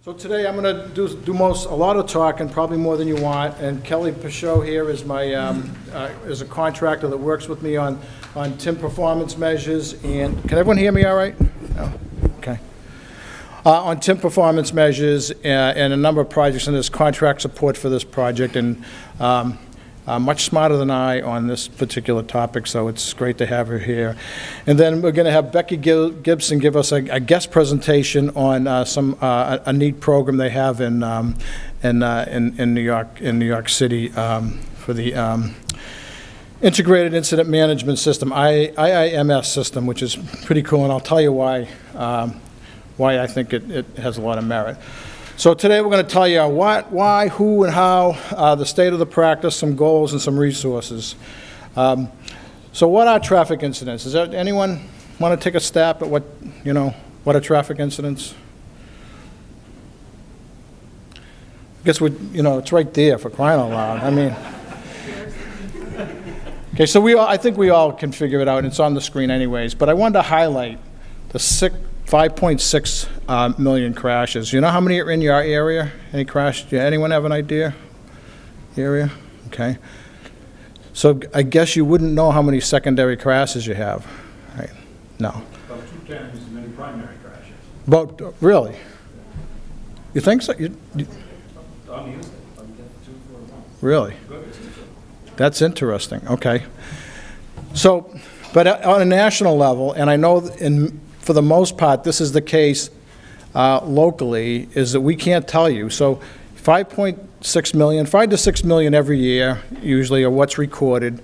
So today I'm going to do a lot of talking, probably more than you want. And Kelly Pichot here is my is a contractor that works with me on TIM performance measures. And can everyone hear me all right? No? Okay. On TIM performance measures and a number of projects, and there's contract support for this project. And much smarter than I on this particular topic, so it's great to have her here. And then we're going to have Becky Gibson give us a guest presentation on a neat program they have in New York City for the Integrated Incident Management System, IIMS system, which is pretty cool, and I'll tell you why I think it has a lot of merit. So today we're going to tell you what, why, who, and how, the state of the practice, some goals, and some resources. So what are traffic incidents? Does anyone want to take a stab at what are traffic incidents? I guess it's right there for crying out loud. I mean, okay, so I think we all can figure it out, and it's on the screen anyways, but I wanted to highlight the 5.6 million crashes. You know how many are in your area? Any crash? Anyone have an idea? Area? Okay. So I guess you wouldn't know how many secondary crashes you have, right? No. About 2 times as many primary crashes. But really? You think so? Really? That's interesting. Okay. So, but on a national level, and I know for the most part, this is the case locally, is that we can't tell you. So 5.6 million, 5 to 6 million every year, usually, are what's recorded.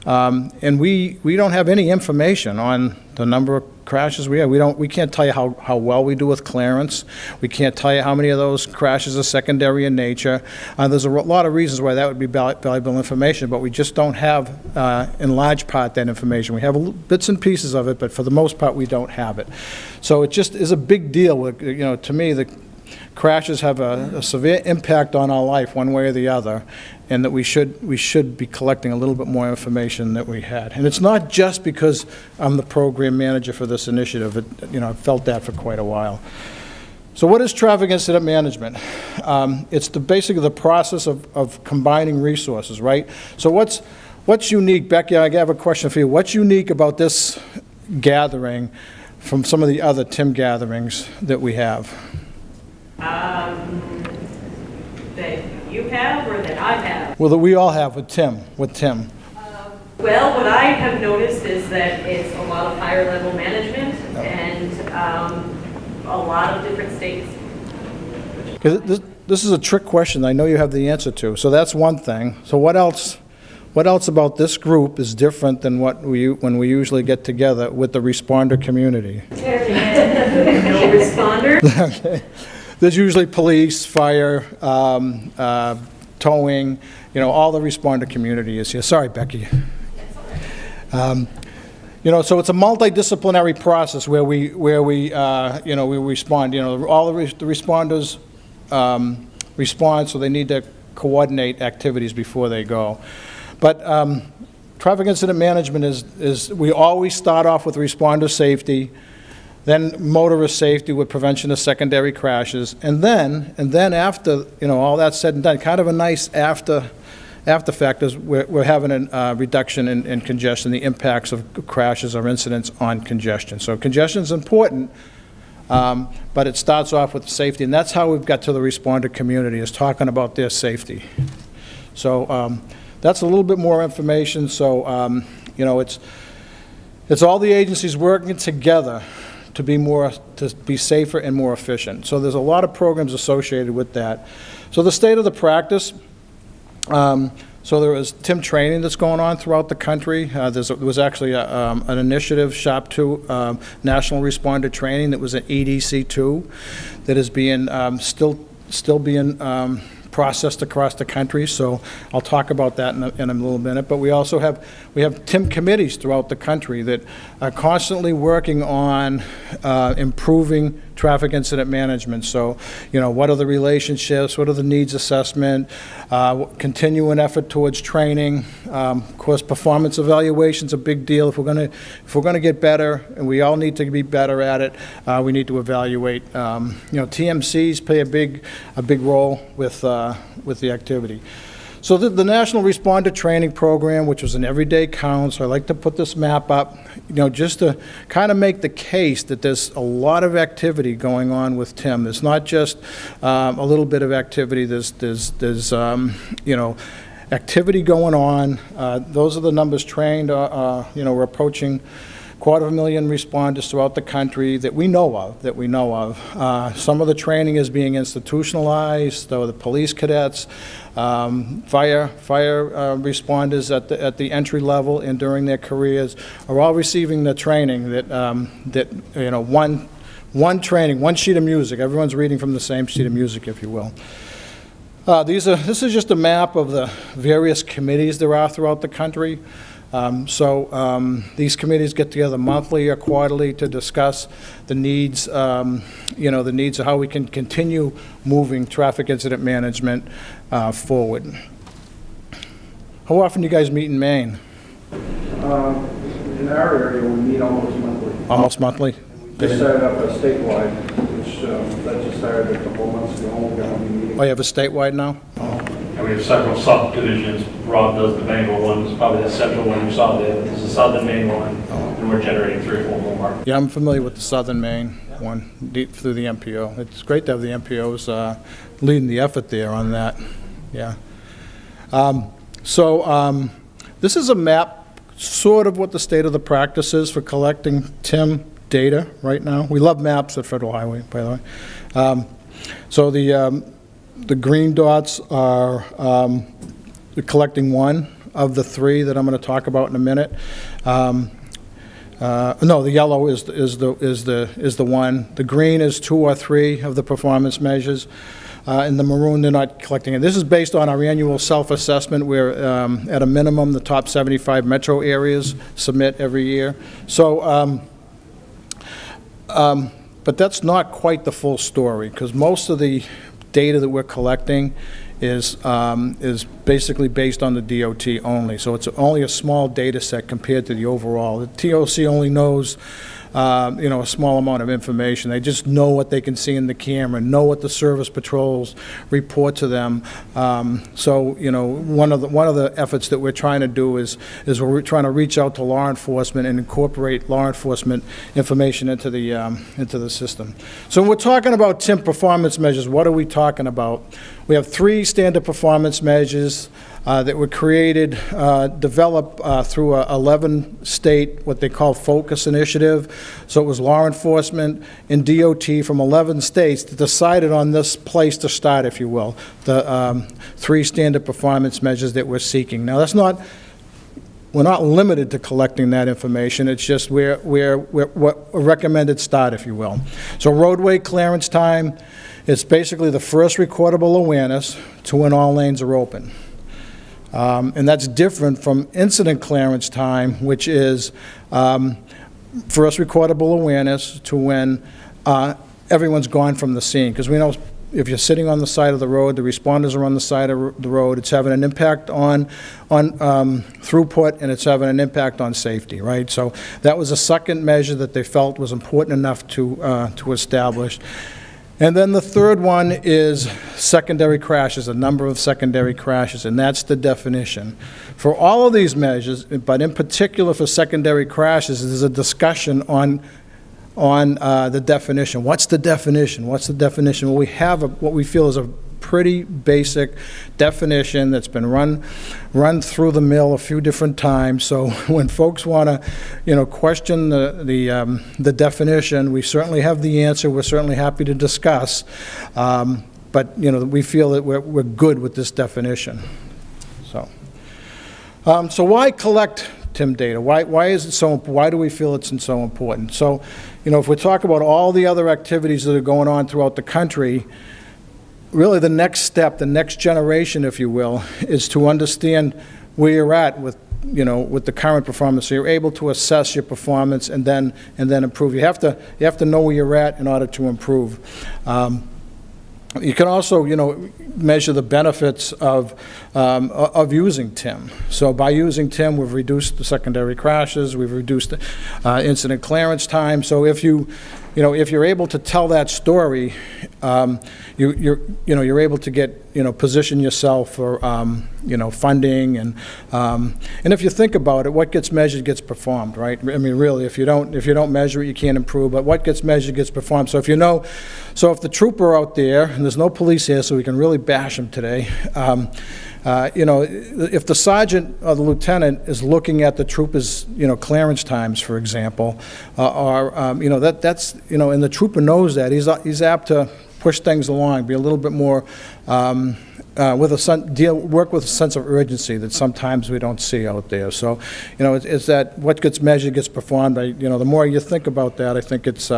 And we don't have any information on the number of crashes we have. We can't tell you how well we do with clearance. We can't tell you how many of those crashes are secondary in nature. There's a lot of reasons why that would be valuable information, but we just don't have, in large part, that information. We have bits and pieces of it, but for the most part, we don't have it. So it just is a big deal. To me, the crashes have a severe impact on our life, one way or the other, and that we should be collecting a little bit more information that we had. And it's not just because I'm the program manager for this initiative. I've felt that for quite a while. So what is traffic incident management? It's basically the process of combining resources, right? So what's unique, Becky? I have a question for you. What's unique about this gathering from some of the other TIM gatherings that we have? That you have or that I have? Well, that we all have with TIM. Well, what I have noticed is that it's a lot of higher level management and a lot of different states. This is a trick question I know you have the answer to. So that's one thing. So what else about this group is different than when we usually get together with the responder community? No responders. Okay. There's usually police, fire, towing, all the responder community is here. Sorry, Becky. So it's a multidisciplinary process where we respond. All the responders respond, so they need to coordinate activities before they go. But traffic incident management is we always start off with responder safety, then motorist safety with prevention of secondary crashes, and then after all that's said and done, kind of a nice after fact is we're having a reduction in congestion, the impacts of crashes or incidents on congestion. So congestion is important, but it starts off with safety, and that's how we've got to the responder community, is talking about their safety. So that's a little bit more information. So it's all the agencies working together to be safer and more efficient. So there's a lot of programs associated with that. So the state of the practice, so there is TIM training that's going on throughout the country. There was actually an initiative, SHOP 2, National Responder Training, that was an EDC2 that is being still being processed across the country. So I'll talk about that in a little minute. But we also have TIM committees throughout the country that are constantly working on improving traffic incident management. So, what are the relationships? What are the needs assessment? Continuing effort towards training, Of course, performance evaluation's a big deal. If we're gonna get better, and we all need to be better at it, we need to evaluate. TMCs play a big role with the activity. So the National Responder Training Program, which was an everyday count, so I like to put this map up, just to kind of make the case that there's a lot of activity going on with TIM. It's not just a little bit of activity. There's activity going on. Those are the numbers trained. We're approaching 250,000 responders throughout the country that we know of. Some of the training is being institutionalized, though the police cadets, fire responders at the entry level and during their careers are all receiving the training one training, one sheet of music. Everyone's reading from the same sheet of music, if you will. This is just a map of the various committees there are throughout the country. These committees get together monthly or quarterly to discuss the needs, the needs of how we can continue moving traffic incident management forward. How often do you guys meet in Maine? In our area, we meet almost monthly. Almost monthly? We just started up a statewide, which that just started a couple of months ago. We're going to be meeting. Oh, you have a statewide now? And we have several subdivisions. Rob does the Bangor one, it's probably the central one you saw there. There's a southern Maine one, and we're generating 3 or 4 more. Yeah, I'm familiar with the southern Maine one through the MPO. It's great to have the MPOs leading the effort there on that. Yeah. This is a map, sort of what the state of the practice is for collecting TIM data right now. We love maps at Federal Highway, by the way. The green dots are collecting one of the 3 that I'm going to talk about in a minute. No, the yellow is the one. The green is 2 or 3 of the performance measures. And the maroon, they're not collecting it. This is based on our annual self-assessment where, at a minimum, the top 75 metro areas submit every year. But that's not quite the full story, because most of the data that we're collecting is basically based on the DOT only. So it's only a small data set compared to the overall. The TOC only knows a small amount of information. They just know what they can see in the camera, know what the service patrols report to them. One of the efforts that we're trying to do is we're trying to reach out to law enforcement and incorporate law enforcement information into the system. So when we're talking about TIM performance measures, what are we talking about? We have 3 standard performance measures that were created, developed through a 11-state, what they call focus initiative. So it was law enforcement and DOT from 11 states that decided on this place to start, if you will, the 3 standard performance measures that we're seeking. Now, we're not limited to collecting that information. It's just we're a recommended start, if you will. So roadway clearance time is basically the first recordable awareness to when all lanes are open. And that's different from incident clearance time, which is first recordable awareness to when everyone's gone from the scene. Because we know if you're sitting on the side of the road, the responders are on the side of the road, it's having an impact on throughput, and it's having an impact on safety, right? So that was a second measure that they felt was important enough to establish. And then the third one is secondary crashes, a number of secondary crashes, and that's the definition. For all of these measures, but in particular for secondary crashes, there's a discussion on the definition. What's the definition? What's the definition? Well, we have what we feel is a pretty basic definition that's been run through the mill a few different times. So when folks want to, question the definition, we certainly have the answer. We're certainly happy to discuss, but we feel that we're good with this definition. So why collect TIM data? Why is it so? Why do we feel it's so important? So, if we talk about all the other activities that are going on throughout the country, really the next step, the next generation, if you will, is to understand where you're at with the current performance. So you're able to assess your performance and then improve. You have to know where you're at in order to improve. You can also, measure the benefits of using TIM. So by using TIM, we've reduced the secondary crashes, we've reduced the incident clearance time. So if you're able to tell that story, you're able to get, position yourself for, funding, and if you think about it, what gets measured gets performed, right? I mean, really, if you don't measure it, you can't improve, but what gets measured gets performed. So if if the trooper out there, and there's no police here, so we can really bash him today, if the sergeant or the lieutenant is looking at the troopers, clearance times, for example, that's, and the trooper knows that, he's apt to push things along, be a little bit more, work with a sense of urgency that sometimes we don't see out there. So, it's that what gets measured gets performed. The more you think about that, I think it's,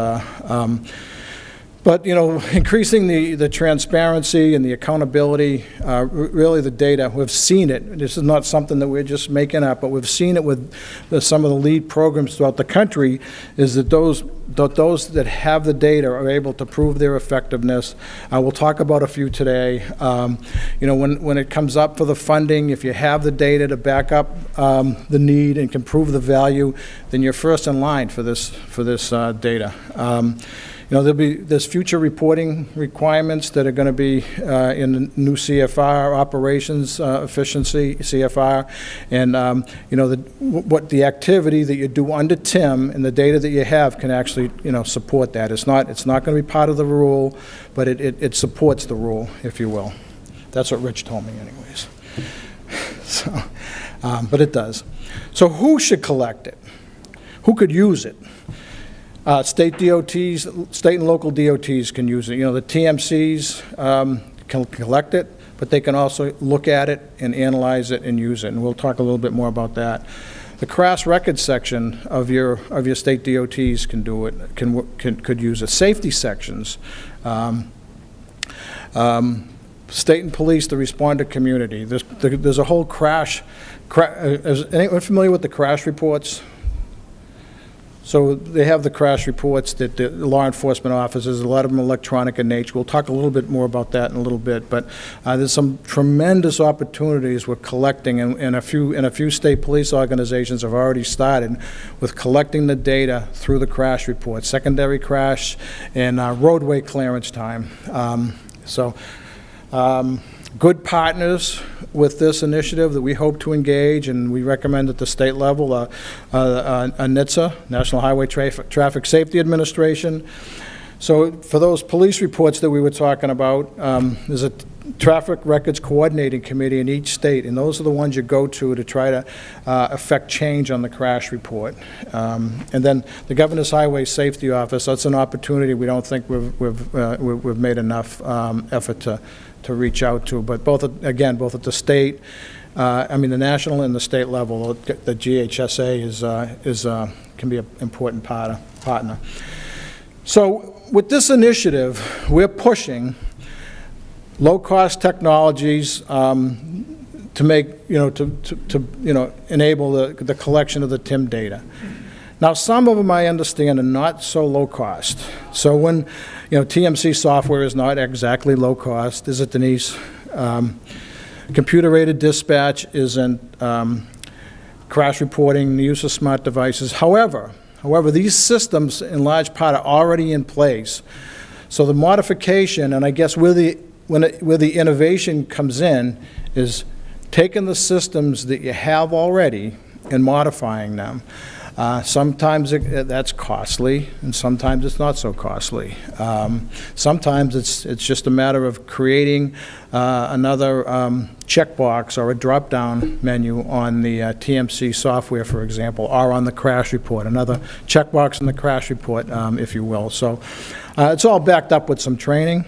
but, increasing the transparency and the accountability, really the data, we've seen it. This is not something that we're just making up, but we've seen it with some of the lead programs throughout the country, is that those that have the data are able to prove their effectiveness. We'll talk about a few today. When it comes up for the funding, if you have the data to back up the need and can prove the value, then you're first in line for this data. There's future reporting requirements that are going to be in the new CFR, operations efficiency, CFR, and what the activity that you do under TIM and the data that you have can actually support that. It's not going to be part of the rule, but it supports the rule, if you will. That's what Rich told me, anyways. So, but it does. So who should collect it? Who could use it? State DOTs, state and local DOTs can use it. The TMCs can collect it, but they can also look at it and analyze it and use it, and we'll talk a little bit more about that. The crash record section of your state DOTs can do it, could use it. Safety sections, state and police, the responder community. There's a whole crash. Is anyone familiar with the crash reports? So they have the crash reports that the law enforcement officers, a lot of them electronic in nature. We'll talk a little bit more about that in a little bit, but there's some tremendous opportunities with collecting, and a few state police organizations have already started with collecting the data through the crash reports, secondary crash, and roadway clearance time. Good partners with this initiative that we hope to engage, and we recommend at the state level, NHTSA, National Highway Traffic Safety Administration. So for those police reports that we were talking about, there's a traffic records coordinating committee in each state, and those are the ones you go to try to affect change on the crash report. And then the Governor's Highway Safety Office, that's an opportunity we don't think we've made enough effort to reach out to, but both at the state, the national and the state level, the GHSA can be an important partner. So with this initiative, we're pushing low-cost technologies to make, enable the collection of the TIM data. Now, some of them I understand are not so low cost. So when, TMC software is not exactly low cost, is it, Denise? Computer-aided dispatch isn't, crash reporting, the use of smart devices. However, these systems in large part are already in place. So the modification, and I guess where the innovation comes in, is taking the systems that you have already and modifying them. Sometimes that's costly, and sometimes it's not so costly. Sometimes it's just a matter of creating another checkbox or a drop-down menu on the TMC software, for example, or on the crash report, another checkbox in the crash report, if you will. So it's all backed up with some training.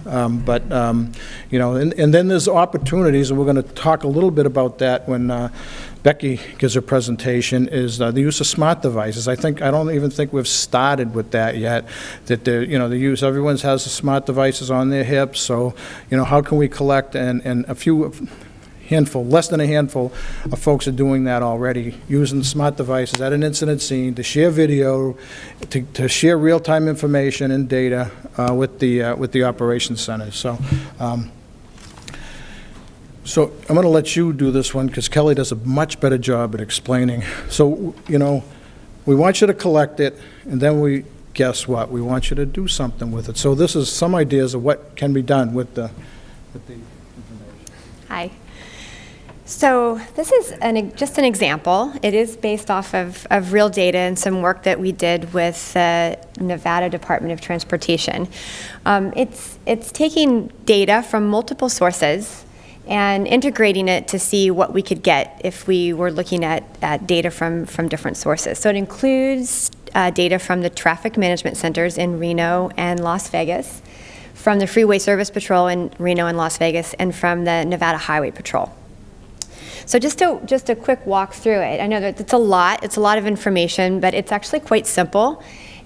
And then there's opportunities, and we're going to talk a little bit about that when Becky gives her presentation, is the use of smart devices. I don't even think we've started with that yet, that everyone has the smart devices on their hips, so, how can we collect, and a few handful, less than a handful of folks are doing that already, using smart devices at an incident scene to share video, to share real-time information and data with the operations centers. So I'm going to let you do this one because Kelly does a much better job at explaining. So, we want you to collect it, and then guess what? We want you to do something with it. So this is some ideas of what can be done with the information. Hi. So this is just an example. It is based off of real data and some work that we did with the Nevada Department of Transportation. It's taking data from multiple sources and integrating it to see what we could get if we were looking at data from different sources. So it includes data from the traffic management centers in Reno and Las Vegas, from the Freeway Service Patrol in Reno and Las Vegas, and from the Nevada Highway Patrol. So just a quick walk through it. I know that it's a lot of information, but it's actually quite simple.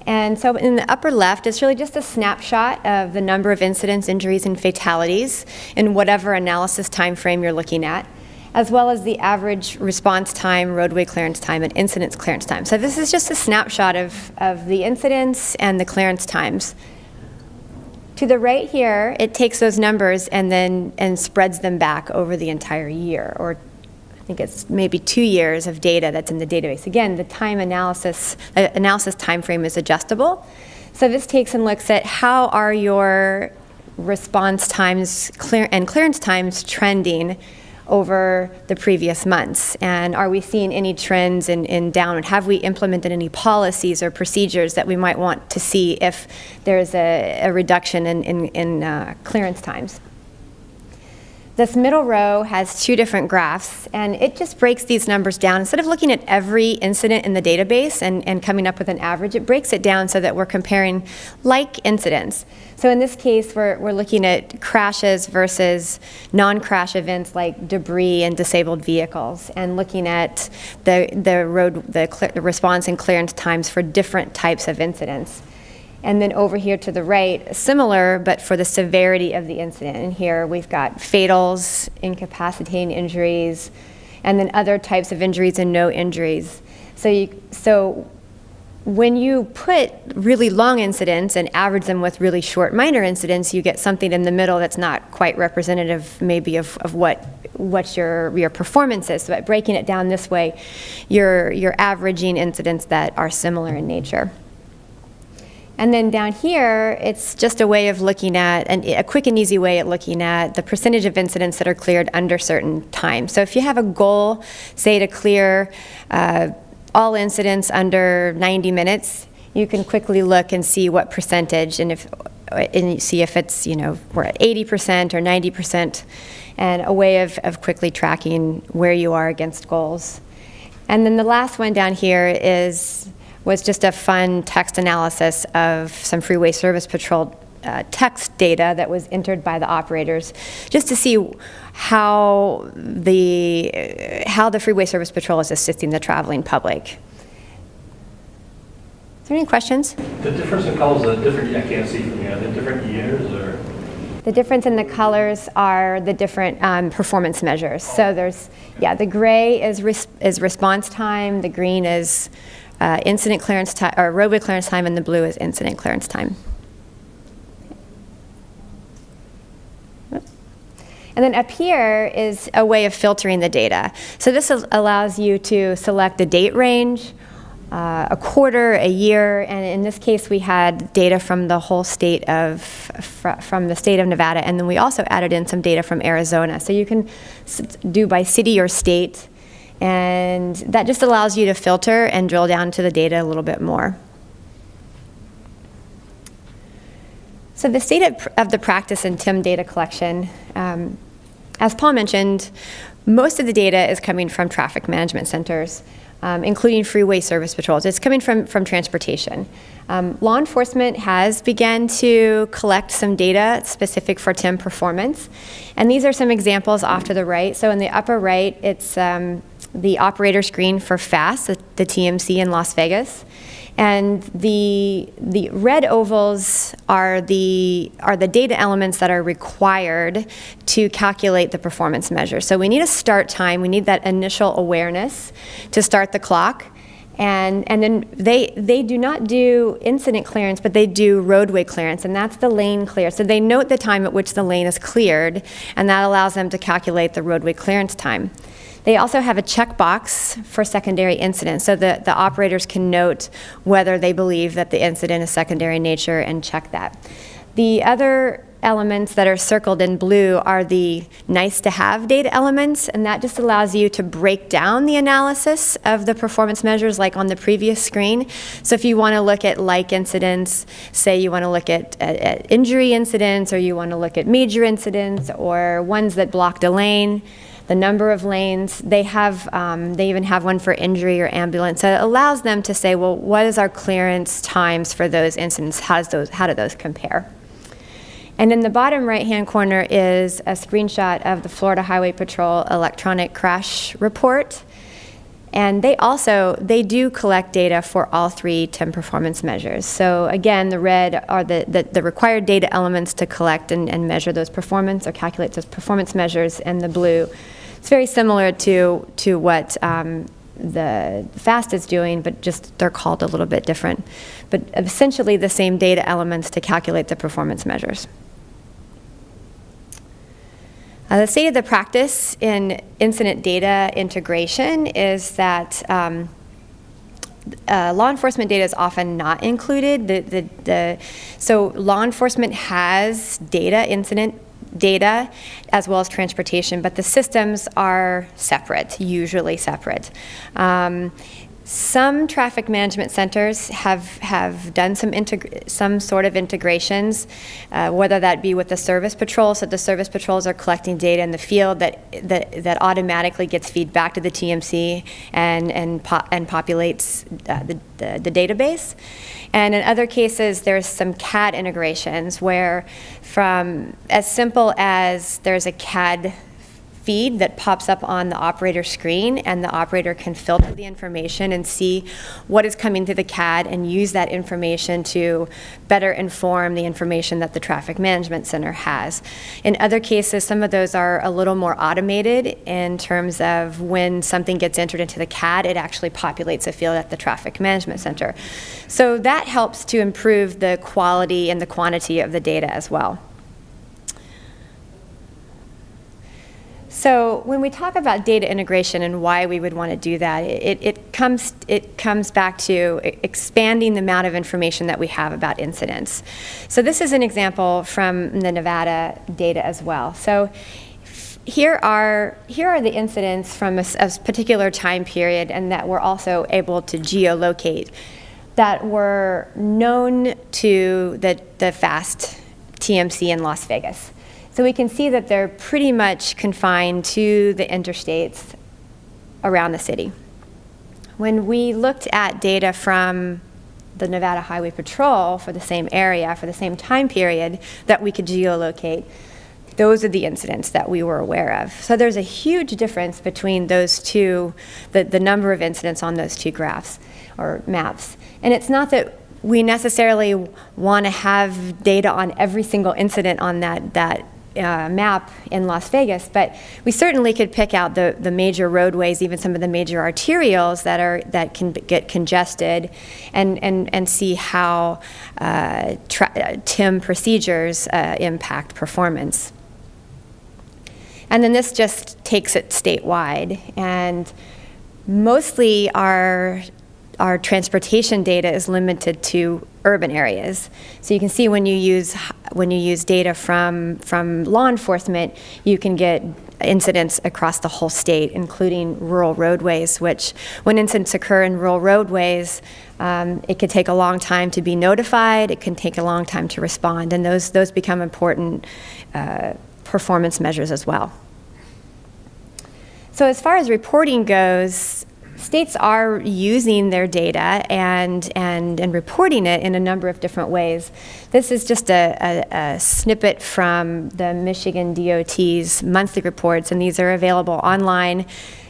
And so in the upper left, it's really just a snapshot of the number of incidents, injuries, and fatalities in whatever analysis time frame you're looking at, as well as the average response time, roadway clearance time, and incidents clearance time. So this is just a snapshot of the incidents and the clearance times. To the right here, it takes those numbers and spreads them back over the entire year, or I think it's maybe 2 years of data that's in the database. Again, the time analysis time frame is adjustable. So this takes and looks at how are your response times and clearance times trending over the previous months, and are we seeing any trends in downward? Have we implemented any policies or procedures that we might want to see if there's a reduction in clearance times? This middle row has 2 different graphs, and it just breaks these numbers down. Instead of looking at every incident in the database and coming up with an average, it breaks it down so that we're comparing like incidents. So in this case, we're looking at crashes versus non-crash events like debris and disabled vehicles, and looking at the response and clearance times for different types of incidents. And then over here to the right, similar, but for the severity of the incident. And here we've got fatals, incapacitating injuries, and then other types of injuries and no injuries. So when you put really long incidents and average them with really short minor incidents, you get something in the middle that's not quite representative maybe of what your performance is. So by breaking it down this way, you're averaging incidents that are similar in nature. And then down here, it's just a way of looking at, a quick and easy way at looking at the percentage of incidents that are cleared under certain time. So if you have a goal, say to clear all incidents under 90 minutes, you can quickly look and see what percentage, and see if it's, we're at 80% or 90%, and a way of quickly tracking where you are against goals. And then the last one down here was just a fun text analysis of some Freeway Service Patrol text data that was entered by the operators, just to see how the Freeway Service Patrol is assisting the traveling public. Is there any questions? The difference in colors are different. I can't see from here. Are they different years or? The difference in the colors are the different performance measures. So there's, the gray is response time, the green is incident clearance time, or roadway clearance time, and the blue is incident clearance time. And then up here is a way of filtering the data. So this allows you to select a date range, a quarter, a year, and in this case we had data from the whole state from the state of Nevada, and then we also added in some data from Arizona. So you can do by city or state, and that just allows you to filter and drill down to the data a little bit more. So the state of the practice in TIM data collection, as Paul mentioned, most of the data is coming from traffic management centers, including freeway service patrols. It's coming from transportation. Law enforcement has begun to collect some data specific for TIM performance, and these are some examples off to the right. So in the upper right, it's the operator screen for FAST, the TMC in Las Vegas. And the red ovals are the data elements that are required to calculate the performance measure. So we need a start time. We need that initial awareness to start the clock. And then they do not do incident clearance, but they do roadway clearance, and that's the lane clear. So they note the time at which the lane is cleared, and that allows them to calculate the roadway clearance time. They also have a checkbox for secondary incidents, so the operators can note whether they believe that the incident is secondary in nature and check that. The other elements that are circled in blue are the nice-to-have data elements, and that just allows you to break down the analysis of the performance measures like on the previous screen. So if you want to look at like incidents, say you want to look at injury incidents, or you want to look at major incidents, or ones that blocked a lane, the number of lanes, they even have one for injury or ambulance. So it allows them to say, well, what is our clearance times for those incidents? How do those compare? And in the bottom right-hand corner is a screenshot of the Florida Highway Patrol electronic crash report. And they do collect data for all 3 TIM performance measures. So again, the red are the required data elements to collect and measure those performance or calculate those performance measures, and the blue, it's very similar to what the FAST is doing, but just they're called a little bit different. But essentially the same data elements to calculate the performance measures. The state of the practice in incident data integration is that law enforcement data is often not included. So law enforcement has data, incident data, as well as transportation, but the systems are separate, usually separate. Some traffic management centers have done some sort of integrations, whether that be with the service patrol. So the service patrols are collecting data in the field that automatically gets feed back to the TMC and populates the database. And in other cases, there's some CAD integrations where, from as simple as there's a CAD feed that pops up on the operator screen, and the operator can filter the information and see what is coming through the CAD and use that information to better inform the information that the traffic management center has. In other cases, some of those are a little more automated in terms of when something gets entered into the CAD, it actually populates a field at the traffic management center. So that helps to improve the quality and the quantity of the data as well. So when we talk about data integration and why we would want to do that, it comes back to expanding the amount of information that we have about incidents. So this is an example from the Nevada data as well. So here are the incidents from a particular time period, and that we're also able to geolocate, that were known to the FAST TMC in Las Vegas. So we can see that they're pretty much confined to the interstates around the city. When we looked at data from the Nevada Highway Patrol for the same area, for the same time period that we could geolocate, those are the incidents that we were aware of. So there's a huge difference between those two, the number of incidents on those two graphs or maps. And it's not that we necessarily want to have data on every single incident on that map in Las Vegas, but we certainly could pick out the major roadways, even some of the major arterials that can get congested, and see how TIM procedures impact performance. And then this just takes it statewide, and mostly our transportation data is limited to urban areas. So you can see when you use data from law enforcement, you can get incidents across the whole state, including rural roadways, which when incidents occur in rural roadways, it could take a long time to be notified, it can take a long time to respond, and those become important performance measures as well. So as far as reporting goes, states are using their data and reporting it in a number of different ways. This is just a snippet from the Michigan DOT's monthly reports, and these are available online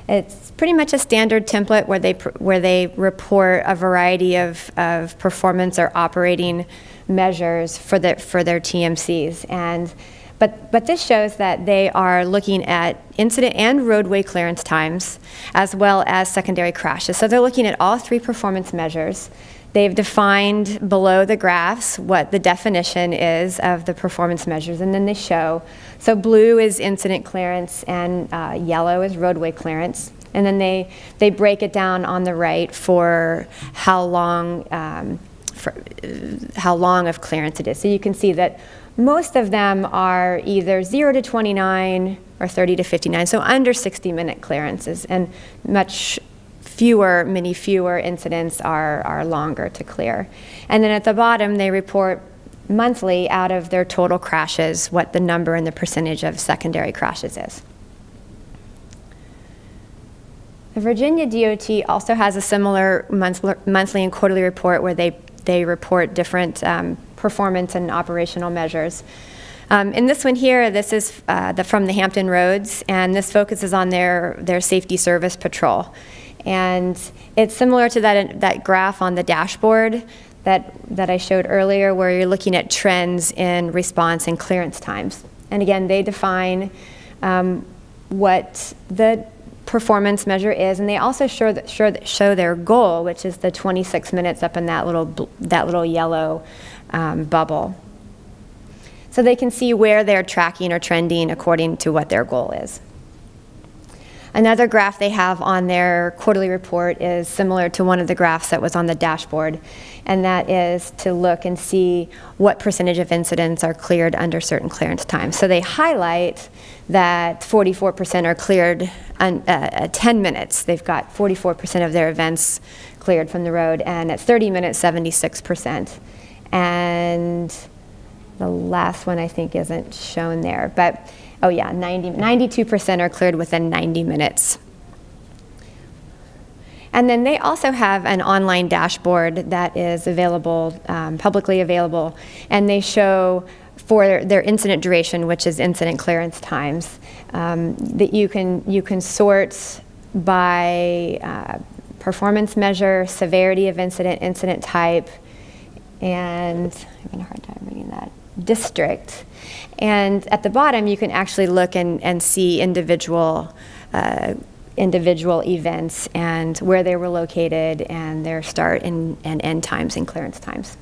It's pretty much a standard template where they report a variety of performance or operating measures for their TMCs. But this shows that they are looking at incident and roadway clearance times, as well as secondary crashes. So they're looking at all 3 performance measures. They've defined below the graphs what the definition is of the performance measures, and then they show. So blue is incident clearance, and yellow is roadway clearance. And then they break it down on the right for how long of clearance it is. So you can see that most of them are either 0 to 29 or 30 to 59, so under 60-minute clearances, and many fewer incidents are longer to clear. And then at the bottom, they report monthly out of their total crashes what the number and the percentage of secondary crashes is. The Virginia DOT also has a similar monthly and quarterly report where they report different performance and operational measures. In this one here, this is from the Hampton Roads, and this focuses on their safety service patrol. And it's similar to that graph on the dashboard that I showed earlier, where you're looking at trends in response and clearance times. And again, they define what the performance measure is, and they also show their goal, which is the 26 minutes up in that little yellow bubble. So they can see where they're tracking or trending according to what their goal is. Another graph they have on their quarterly report is similar to one of the graphs that was on the dashboard, and that is to look and see what percentage of incidents are cleared under certain clearance times. So they highlight that 44% are cleared at 10 minutes. They've got 44% of their events cleared from the road, and at 30 minutes, 76%. And the last one I think isn't shown there, but oh yeah, 92% are cleared within 90 minutes. And then they also have an online dashboard that is available, publicly available, and they show for their incident duration, which is incident clearance times, that you can sort by performance measure, severity of incident type, and I'm having a hard time reading that, district. And at the bottom, you can actually look and see individual events and where they were located and their start and end times and clearance times.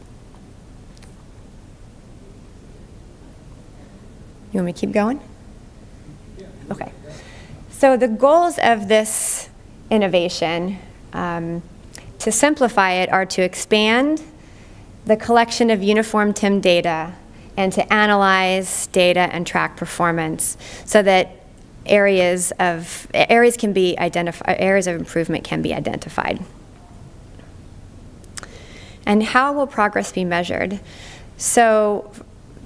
You want me to keep going? Okay. So the goals of this innovation, to simplify it, are to expand the collection of uniform TIM data and to analyze data and track performance so that areas of improvement can be identified. And how will progress be measured? So,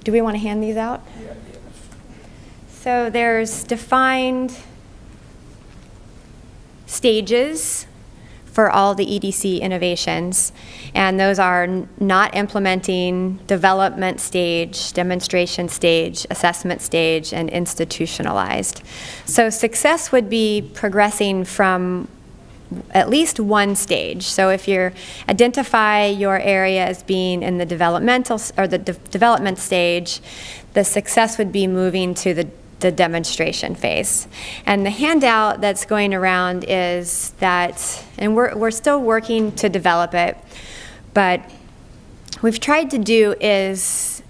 do we want to hand these out? Yeah. So there's defined stages for all the EDC innovations, and those are not implementing, development stage, demonstration stage, assessment stage, and institutionalized. So success would be progressing from at least one stage. So if you identify your area as being in the developmental or the development stage, the success would be moving to the demonstration phase. And the handout that's going around is that, and we're still working to develop it, but what we've tried to do is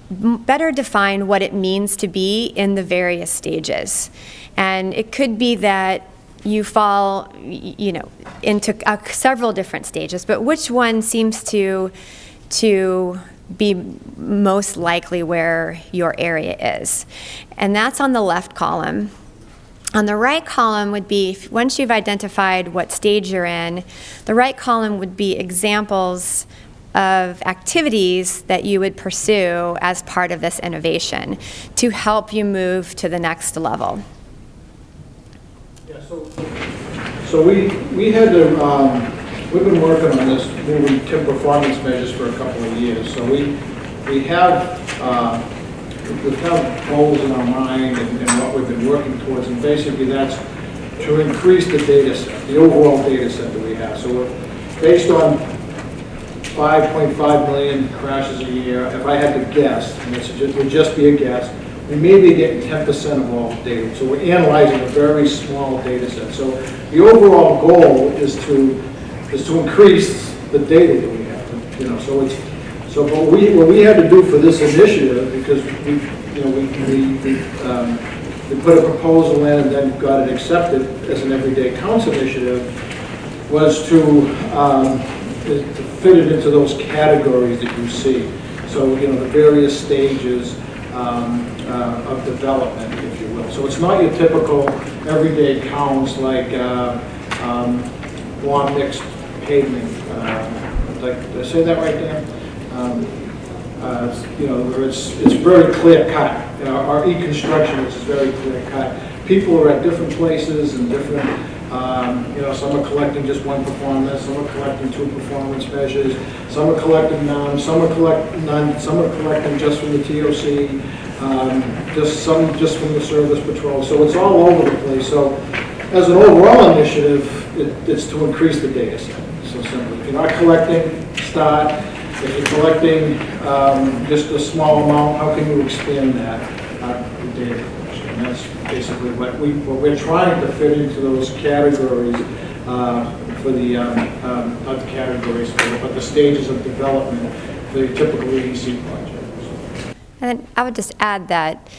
better define what it means to be in the various stages. And it could be that you fall, into several different stages, but which one seems to be most likely where your area is. And that's on the left column. On the right column would be, once you've identified what stage you're in, the right column would be examples of activities that you would pursue as part of this innovation to help you move to the next level. Yeah, so we had to, we've been working on this moving TIM performance measures for a couple of years. So we have we've got goals in our mind and what we've been working towards, and basically that's to increase the data set, the overall data set that we have. So we're based on 5.5 million crashes a year. If I had to guess, and it would just be a guess, we may be getting 10% of all data. So we're analyzing a very small data set. So the overall goal is to increase the data that we have. You know, so what we had to do for this initiative, because we put a proposal in and then got it accepted as an everyday counts initiative, was to fit it into those categories that you see. So, you know, the various stages of development, if you will. So it's not your typical everyday counts like lawn mixed pavement. Like, did I say that right there? You know, where it's very clear cut. You know, our e-construction is very clear cut. People are at different places and different, you know, some are collecting just one performance, some are collecting 2 performance measures, some are collecting none, some are collecting none, some are collecting just from the TOC, some just from the service patrol. So it's all over the place. So as an overall initiative, it's to increase the data set. So simple. If you're not collecting, start. If you're collecting just a small amount, how can you expand that the data collection? And that's basically what we're trying to fit into those categories for the not the categories, but the stages of development for the typical EDC project. And I would just add that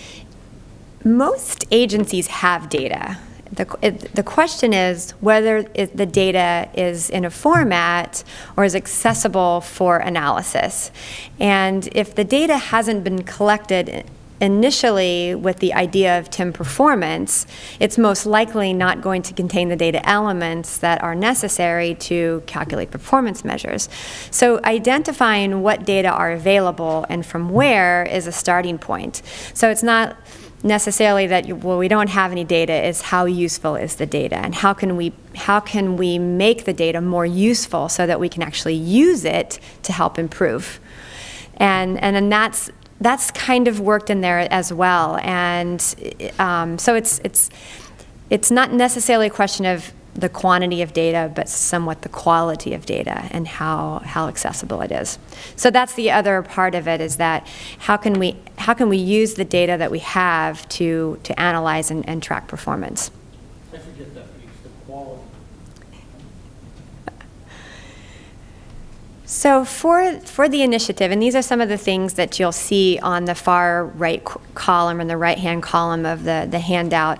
most agencies have data. The question is whether the data is in a format or is accessible for analysis. And if the data hasn't been collected initially with the idea of TIM performance, it's most likely not going to contain the data elements that are necessary to calculate performance measures. So identifying what data are available and from where is a starting point. So it's not necessarily that we don't have any data, is how useful is the data, and how can we make the data more useful so that we can actually use it to help improve. And then that's kind of worked in there as well. And so it's not necessarily a question of the quantity of data, but somewhat the quality of data and how accessible it is. So that's the other part of it, is that how can we use the data that we have to analyze and track performance. I forget that piece, the quality. So for the initiative, and these are some of the things that you'll see on the far right column and the right-hand column of the handout,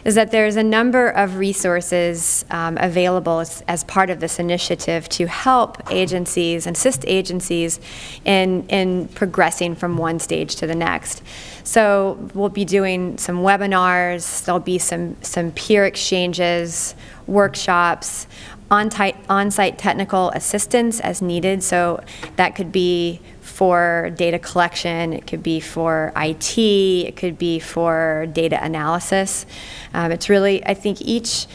is that there's a number of resources available as part of this initiative to help agencies, assist agencies in progressing from one stage to the next. So we'll be doing some webinars, there'll be some peer exchanges, workshops, on-site technical assistance as needed. So that could be for data collection, it could be for IT, it could be for data analysis. It's really, I think each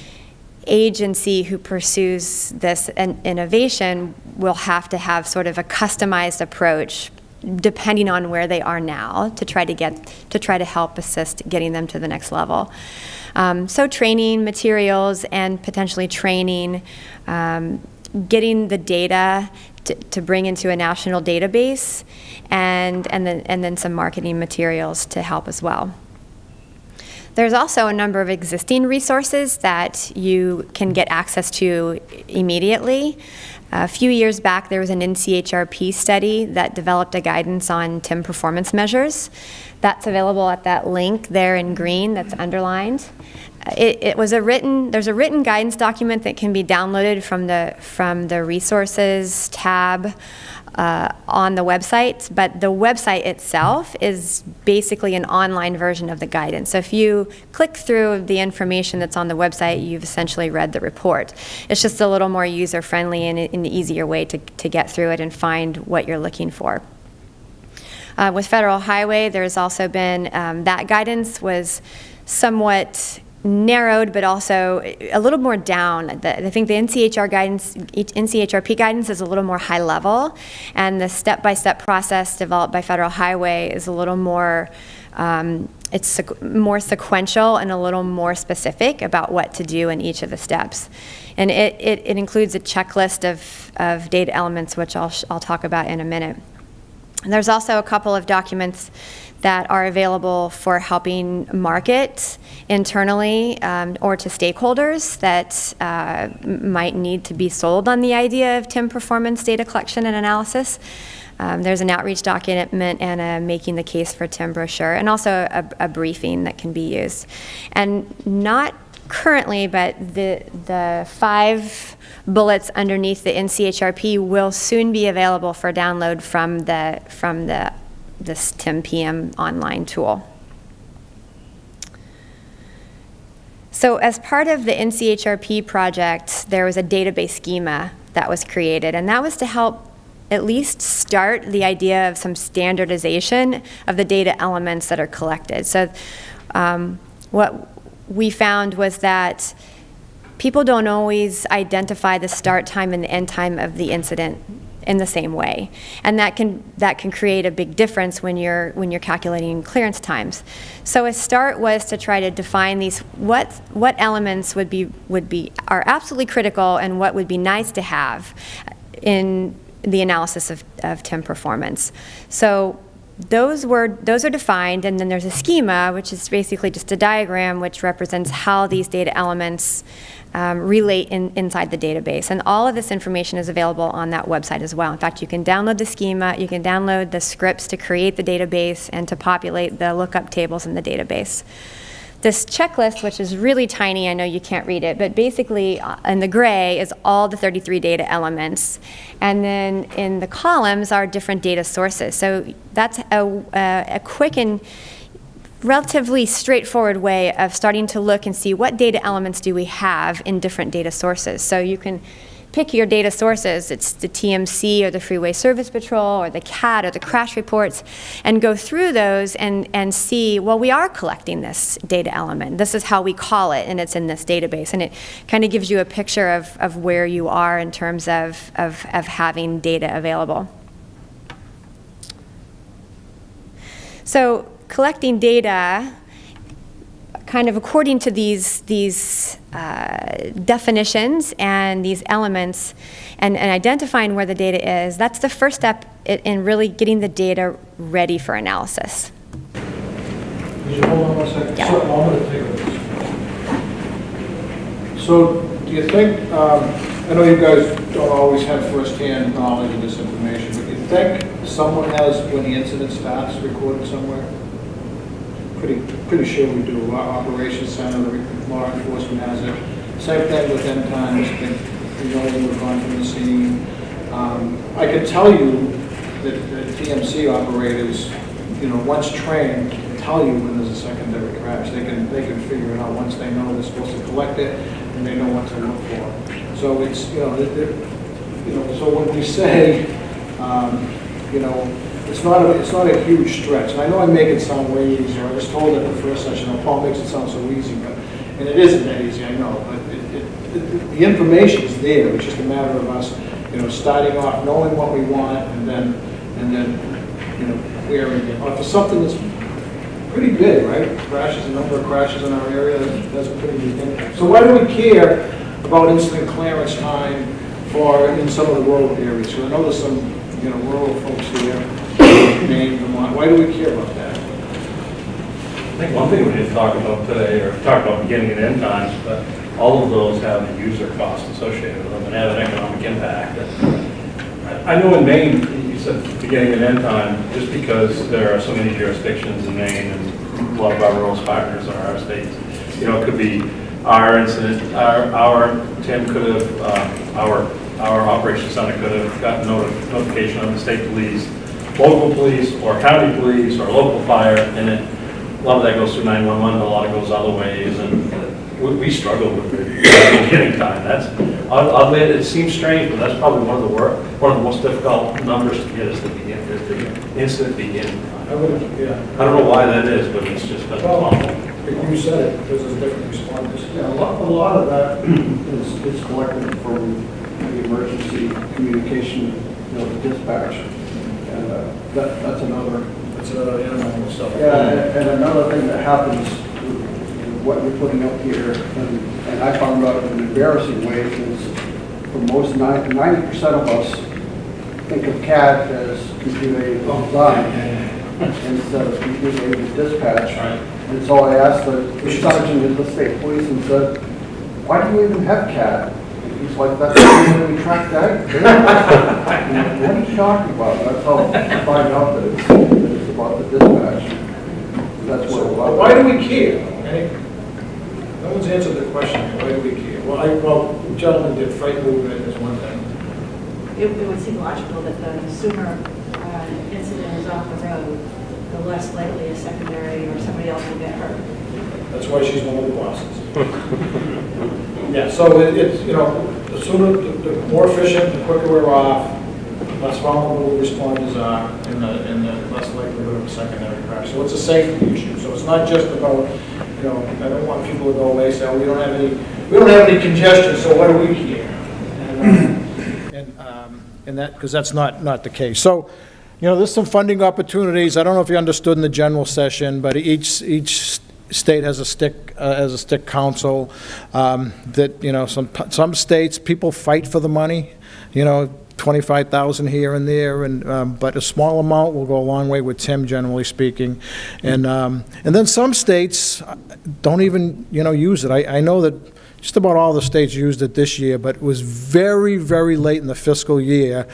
agency who pursues this innovation will have to have sort of a customized approach depending on where they are now to try to help assist getting them to the next level. So training materials and potentially training, getting the data to bring into a national database, and then some marketing materials to help as well. There's also a number of existing resources that you can get access to immediately. A few years back, there was an NCHRP study that developed a guidance on TIM performance measures. That's available at that link there in green that's underlined. There's a written guidance document that can be downloaded from the resources tab on the website, but the website itself is basically an online version of the guidance. So if you click through the information that's on the website, you've essentially read the report. It's just a little more user-friendly and an easier way to get through it and find what you're looking for. With Federal Highway, there's also been, that guidance was somewhat narrowed, but also a little more down. I think the NCHRP guidance is a little more high level, and the step-by-step process developed by Federal Highway is a little more, it's more sequential and a little more specific about what to do in each of the steps. And it includes a checklist of data elements, which I'll talk about in a minute. And there's also a couple of documents that are available for helping market internally or to stakeholders that might need to be sold on the idea of TIM performance data collection and analysis. There's an outreach document and a making the case for TIM brochure, and also a briefing that can be used. And not currently, but the 5 bullets underneath the NCHRP will soon be available for download from this TIM PM online tool. So as part of the NCHRP project, there was a database schema that was created, and that was to help at least start the idea of some standardization of the data elements that are collected. So what we found was that people don't always identify the start time and the end time of the incident in the same way, and that can create a big difference when you're calculating clearance times. So a start was to try to define these what elements are absolutely critical and what would be nice to have in the analysis of TIM performance. So those are defined, and then there's a schema, which is basically just a diagram which represents how these data elements relate inside the database. And all of this information is available on that website as well. In fact, you can download the schema, you can download the scripts to create the database and to populate the lookup tables in the database. This checklist, which is really tiny, I know you can't read it, but basically in the gray is all the 33 data elements. And then in the columns are different data sources. So that's a quick and relatively straightforward way of starting to look and see what data elements do we have in different data sources. So you can pick your data sources. It's the TMC or the Freeway Service Patrol or the CAT or the crash reports, and go through those and see, well, we are collecting this data element. This is how we call it, and it's in this database. And it kind of gives you a picture of where you are in terms of having data available. So collecting data kind of according to these definitions and these elements and identifying where the data is, that's the first step in really getting the data ready for analysis. Could you hold on one second? Yeah. So, I'm going to take this. So do you think, I know you guys don't always have first-hand knowledge of this information, but do you think someone has, when the incident starts, recorded somewhere? Pretty sure we do. Our operations center, the law enforcement has it. Same thing with end times. I think we know when we've gone from the scene. I can tell you that the TMC operators, once trained, can tell you when there's a secondary crash. They can figure it out once they know they're supposed to collect it and they know what to look for. So it's so when we say it's not a huge stretch. And I know I make it sound way easier. I was told at the first session, Paul makes it sound so easy, and it isn't that easy, I know. But the information is there. It's just a matter of us, starting off, knowing what we want, and then clearing it. For something that's pretty big, right? Crashes, a number of crashes in our area, that's a pretty big impact. So why do we care about incident clearance time in some of the rural areas? So I know there's some rural folks here. Maine, Vermont. Why do we care about that? I think one thing we didn't talk about today, or talk about beginning and end times, but all of those have a user cost associated with them and have an economic impact. I know in Maine, you said beginning and end time, just because there are so many jurisdictions in Maine and a lot of our rural partners are our states. It could be our incident, our TIM could have, our operations center could have gotten notification of the state police, local police, or county police, or local fire, and a lot of that goes through 911, a lot of goes other ways, and we struggle with the beginning time. That's oddly, it seems strange, but that's probably one of the most difficult numbers to get is the incident beginning time. I don't know why that is, but it's just been awful. You said it, because there's different responders. Yeah, a lot of that is collected from the emergency communication, the dispatch. And that's another. It's animal stuff. Yeah, and another thing that happens with what you're putting up here, and I found out in an embarrassing way, is for most 90% of us think of CAD as computer-aided design instead of computer-aided dispatch. Right. And so I asked the sergeant at the state police and said, why do you even have CAD? And he's like, that's the way we track that. What are you talking about? That's how I find out that it's about the dispatch. That's what. So, why do we care? Okay? No one's answered the question. Why do we care? Well, the gentleman did freight movement is one thing. It would seem logical that the sooner an incident is off the road, the less likely a secondary or somebody else will get hurt. That's why she's one of the bosses. Yeah, so it's, the sooner, the more efficient, the quicker we're off, the less vulnerable the responders are, and the less likelihood of a secondary crash. So it's a safety issue. So it's not just about, I don't want people to go away and say, oh, we don't have any congestion, so what do we care? And that, because that's not the case. So, there's some funding opportunities. I don't know if you understood in the general session, but each state has a stick council. That some states people fight for the money. 25,000 here and there, but a small amount will go a long way with Tim, generally speaking, and then some states don't even use it. I know that just about all the states used it this year, but it was very, very late in the fiscal year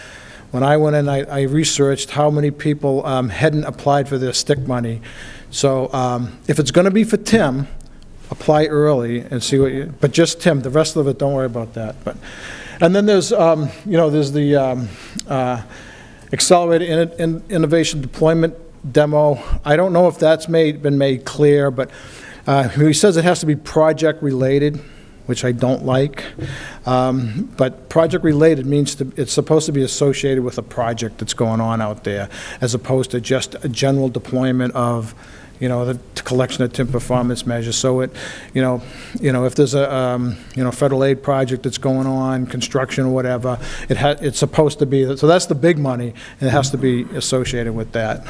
when I went in. I researched how many people hadn't applied for their stick money. So if it's going to be for Tim, apply early and see what you. But just Tim. The rest of it, don't worry about that. And then there's there's the accelerated innovation deployment demo. I don't know if that's been made clear, but he says it has to be project related, which I don't like. But project related means it's supposed to be associated with a project that's going on out there, as opposed to just a general deployment of the collection of TIM performance measures. So if there's a federal aid project that's going on, construction or whatever, it's supposed to be. So that's the big money, and it has to be associated with that,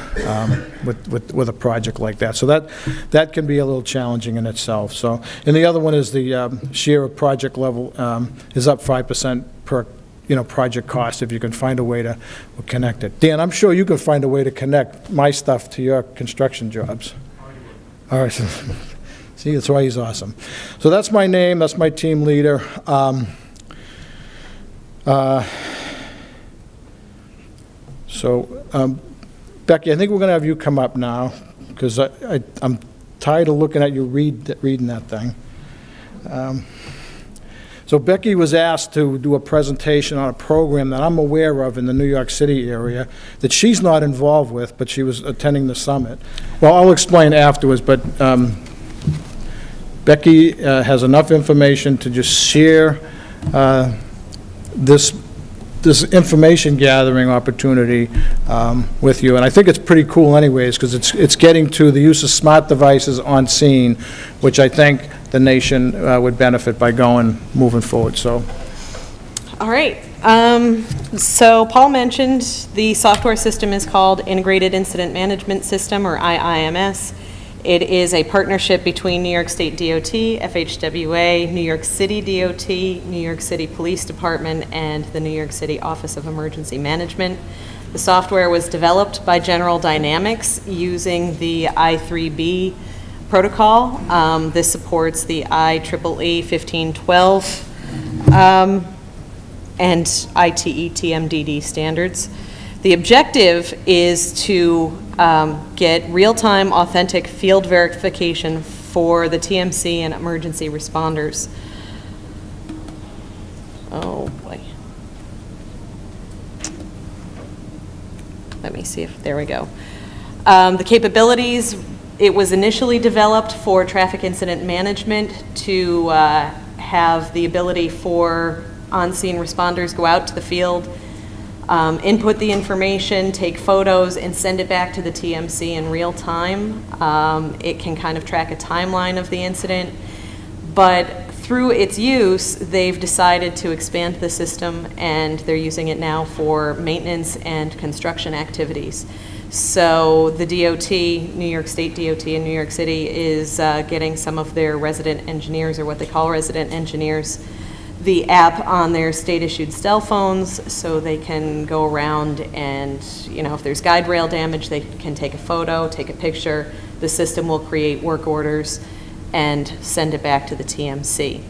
with a project like that. So that can be a little challenging in itself. So, and the other one is the share of project level is up 5% per project cost if you can find a way to connect it. Dan, I'm sure you can find a way to connect my stuff to your construction jobs. All right. See, that's why he's awesome. So that's my name. That's my team leader. Becky, I think we're going to have you come up now because I'm tired of looking at you reading that thing. So Becky was asked to do a presentation on a program that I'm aware of in the New York City area that she's not involved with, but she was attending the summit. Well, I'll explain afterwards, but Becky has enough information to just share this information gathering opportunity with you. And I think it's pretty cool anyways, because it's getting to the use of smart devices on scene, which I think the nation would benefit by moving forward. So, all right. So Paul mentioned the software system is called Integrated Incident Management System, or IIMS. It is a partnership between New York State DOT, FHWA, New York City DOT, New York City Police Department, and the New York City Office of Emergency Management. The software was developed by General Dynamics using the I3B protocol. This supports the IEEE 1512 and ITE TMDD standards. The objective is to get real-time authentic field verification for the TMC and emergency responders. Oh boy. Let me see if, there we go. The capabilities, it was initially developed for traffic incident management to have the ability for on-scene responders go out to the field, input the information, take photos, and send it back to the TMC in real time. It can kind of track a timeline of the incident, but through its use, they've decided to expand the system, and they're using it now for maintenance and construction activities. So the DOT, New York State DOT in New York City, is getting some of their resident engineers, or what they call resident engineers, the app on their state-issued cell phones, so they can go around and, you know, if there's guide rail damage, they can take a photo, take a picture. The system will create work orders and send it back to the TMC.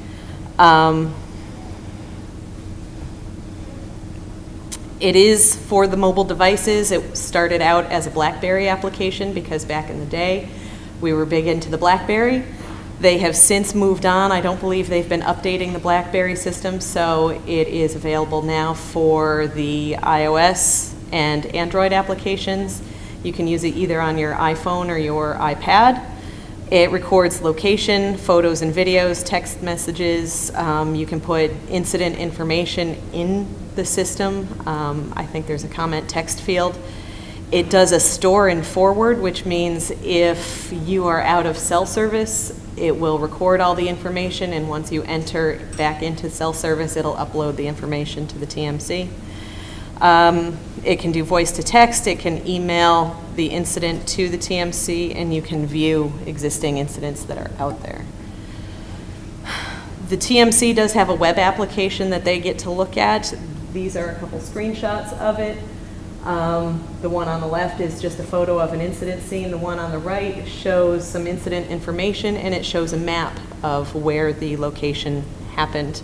It is for the mobile devices. It started out as a BlackBerry application because back in the day, we were big into the BlackBerry. They have since moved on. I don't believe they've been updating the BlackBerry system, so it is available now for the iOS and Android applications. You can use it either on your iPhone or your iPad. It records location, photos and videos, text messages. You can put incident information in the system. I think there's a comment text field. It does a store and forward, which means if you are out of cell service, it will record all the information, and once you enter back into cell service, it'll upload the information to the TMC. It can do voice to text, it can email the incident to the TMC, and you can view existing incidents that are out there. The TMC does have a web application that they get to look at. These are a couple screenshots of it. The one on the left is just a photo of an incident scene. The one on the right shows some incident information, and it shows a map of where the location happened.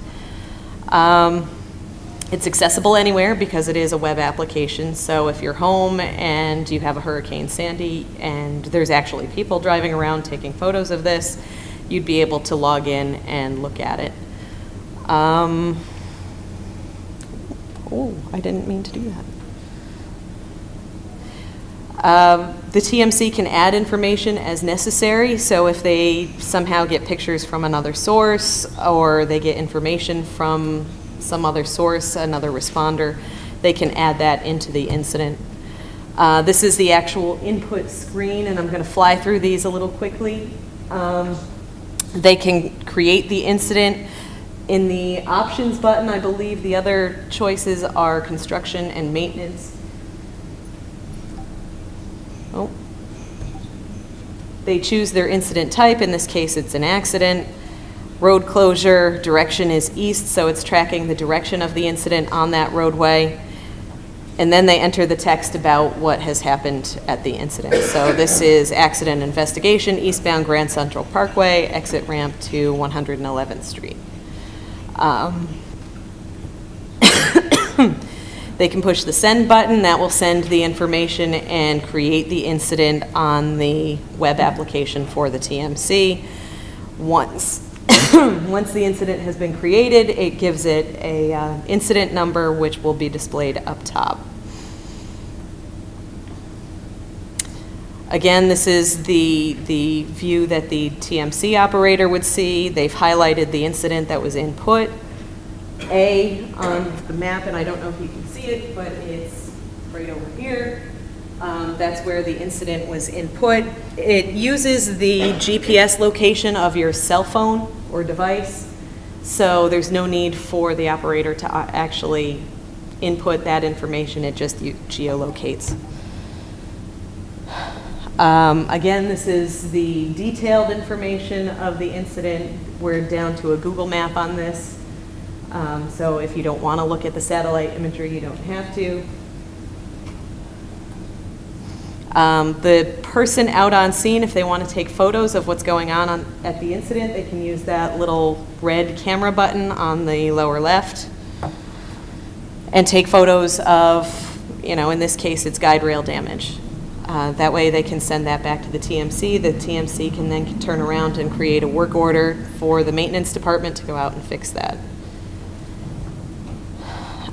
It's accessible anywhere because it is a web application. So if you're home and you have a Hurricane Sandy and there's actually people driving around taking photos of this, you'd be able to log in and look at it. Oh, I didn't mean to do that. The TMC can add information as necessary, so if they somehow get pictures from another source or they get information from some other source, another responder, they can add that into the incident. This is the actual input screen, and I'm going to fly through these a little quickly. They can create the incident. In the options button, I believe the other choices are construction and maintenance. Oh. They choose their incident type. In this case, it's an accident. Road closure, direction is east, so it's tracking the direction of the incident on that roadway. And then they enter the text about what has happened at the incident. So this is accident investigation, eastbound Grand Central Parkway, exit ramp to 111th Street. They can push the send button. That will send the information and create the incident on the web application for the TMC. Once the incident has been created, it gives it a incident number, which will be displayed up top. Again, this is the view that the TMC operator would see. They've highlighted the incident that was input A on the map, and I don't know if you can see it, but it's right over here. That's where the incident was input. It uses the GPS location of your cell phone or device, so there's no need for the operator to actually input that information. It just geolocates. Again, this is the detailed information of the incident. We're down to a Google map on this. So if you don't want to look at the satellite imagery, you don't have to. The person out on scene, if they want to take photos of what's going on at the incident, they can use that little red camera button on the lower left and take photos of, in this case, it's guide rail damage. That way they can send that back to the TMC. The TMC can then turn around and create a work order for the maintenance department to go out and fix that.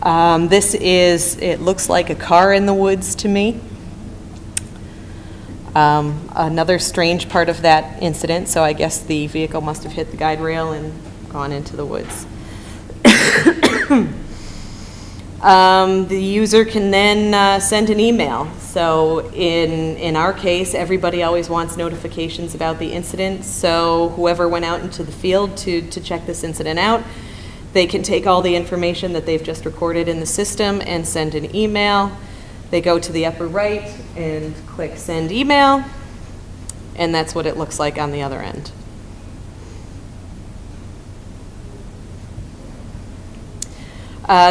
It looks like a car in the woods to me. Another strange part of that incident, so I guess the vehicle must have hit the guide rail and gone into the woods. The user can then send an email. So in our case, everybody always wants notifications about the incident. So whoever went out into the field to check this incident out, they can take all the information that they've just recorded in the system and send an email. They go to the upper right and click send email, and that's what it looks like on the other end.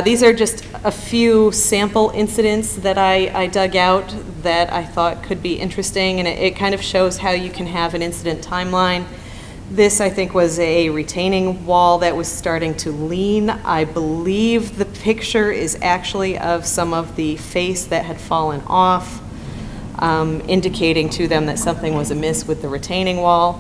These are just a few sample incidents that I dug out that I thought could be interesting, and it kind of shows how you can have an incident timeline. This, I think, was a retaining wall that was starting to lean. I believe the picture is actually of some of the face that had fallen off, indicating to them that something was amiss with the retaining wall.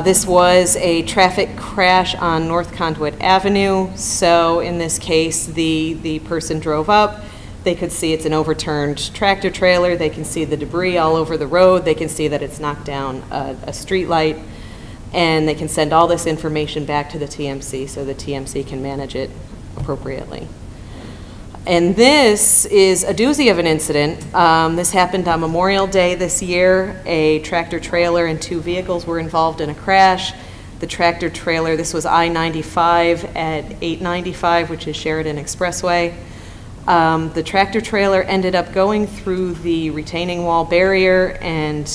This was a traffic crash on North Conduit Avenue. So in this case, the person drove up. They could see it's an overturned tractor trailer. They can see the debris all over the road. They can see that it's knocked down a street light. And they can send all this information back to the TMC so the TMC can manage it appropriately. And this is a doozy of an incident. This happened on Memorial Day this year. A tractor trailer and 2 vehicles were involved in a crash. The tractor trailer, this was I-95 at 895, which is Sheridan Expressway. The tractor trailer ended up going through the retaining wall barrier and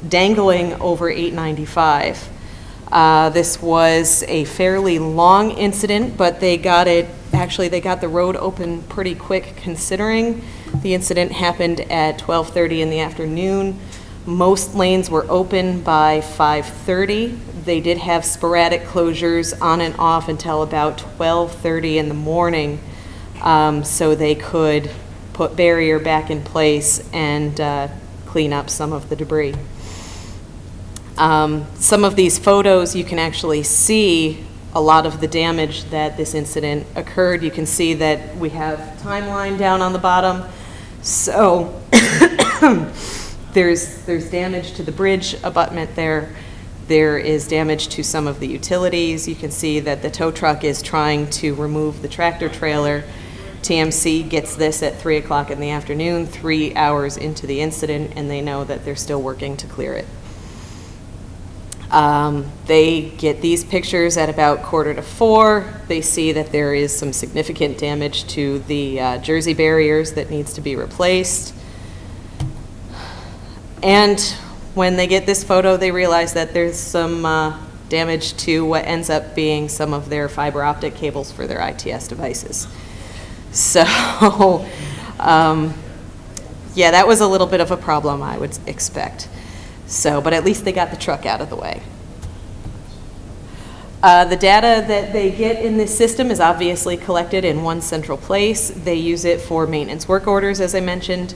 dangling over 895. This was a fairly long incident, but they got the road open pretty quick considering the incident happened at 12:30 in the afternoon. Most lanes were open by 5:30. They did have sporadic closures on and off until about 12:30 in the morning, so they could put barrier back in place and clean up some of the debris. Some of these photos, you can actually see a lot of the damage that this incident occurred. You can see that we have timeline down on the bottom. So there's damage to the bridge abutment there. There is damage to some of the utilities. You can see that the tow truck is trying to remove the tractor trailer. TMC gets this at 3 o'clock in the afternoon, 3 hours into the incident, and they know that they're still working to clear it. They get these pictures at about 3:45. They see that there is some significant damage to the Jersey barriers that needs to be replaced. And when they get this photo, they realize that there's some damage to what ends up being some of their fiber optic cables for their ITS devices. So, yeah, that was a little bit of a problem, I would expect. So, but at least they got the truck out of the way. The data that they get in this system is obviously collected in one central place. They use it for maintenance work orders, as I mentioned.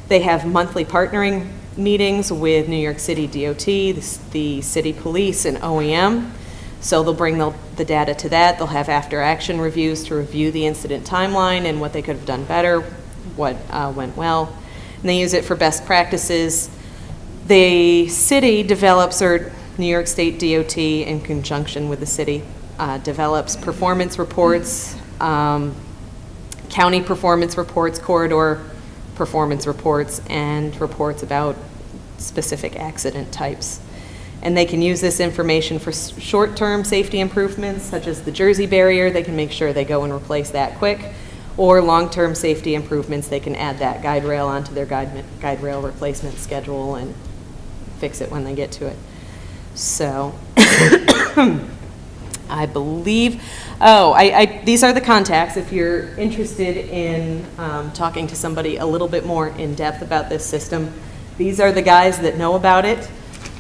They have monthly partnering meetings with New York City DOT, the city police, and OEM. So they'll bring the data to that. They'll have after-action reviews to review the incident timeline and what they could have done better, what went well. And they use it for best practices. The city develops, or New York State DOT in conjunction with the city, develops performance reports, county performance reports, corridor performance reports, and reports about specific accident types. And they can use this information for short-term safety improvements, such as the Jersey barrier. They can make sure they go and replace that quick. Or long-term safety improvements, they can add that guide rail onto their guide rail replacement schedule and fix it when they get to it. So I believe, these are the contacts. If you're interested in talking to somebody a little bit more in depth about this system, these are the guys that know about it.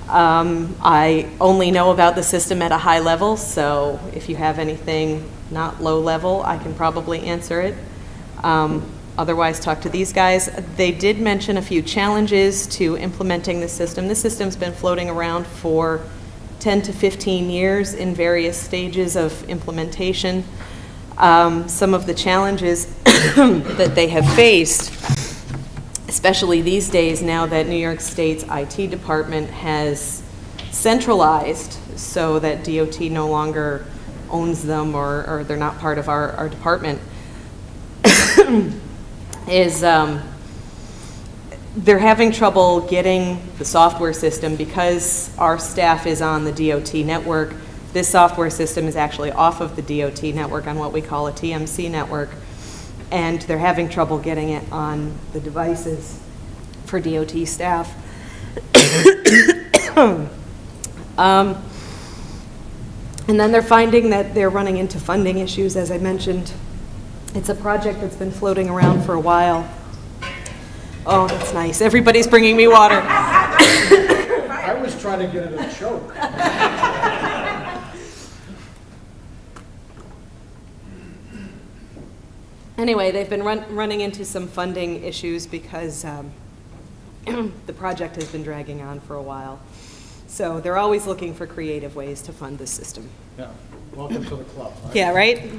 I only know about the system at a high level, so if you have anything not low level, I can probably answer it. Otherwise, talk to these guys. They did mention a few challenges to implementing the system. This system's been floating around for 10 to 15 years in various stages of implementation. Some of the challenges that they have faced, especially these days now that New York State's IT department has centralized so that DOT no longer owns them or they're not part of our department. is they're having trouble getting the software system because our staff is on the DOT network. This software system is actually off of the DOT network on what we call a TMC network, and they're having trouble getting it on the devices for DOT staff. And then they're finding that they're running into funding issues, as I mentioned. It's a project that's been floating around for a while. Oh, that's nice. Everybody's bringing me water. I was trying to get it a choke. Anyway, they've been running into some funding issues because the project has been dragging on for a while. So they're always looking for creative ways to fund this system. Yeah, welcome to the club. Right? Yeah, right?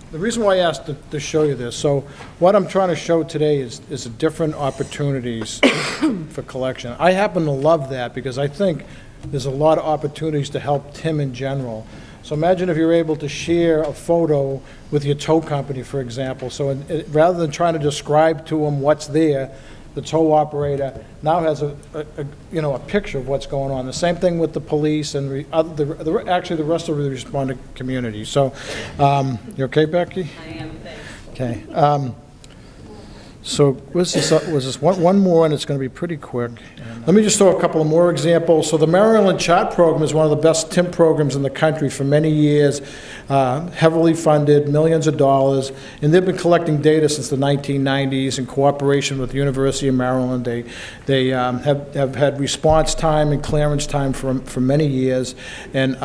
The reason why I asked to show you this, so what I'm trying to show today is the different opportunities for collection. I happen to love that because I think there's a lot of opportunities to help Tim in general. So imagine if you're able to share a photo with your tow company, for example. So rather than trying to describe to them what's there, the tow operator now has a picture of what's going on. The same thing with the police and actually the rest of the responding community. So, you okay, Becky? I am, thanks. Okay. So was this one more, and it's going to be pretty quick. Let me just throw a couple of more examples. So the Maryland Chart Program is one of the best TIM programs in the country for many years, heavily funded, millions of dollars, and they've been collecting data since the 1990s in cooperation with the University of Maryland. They have had response time and clearance time for many years, and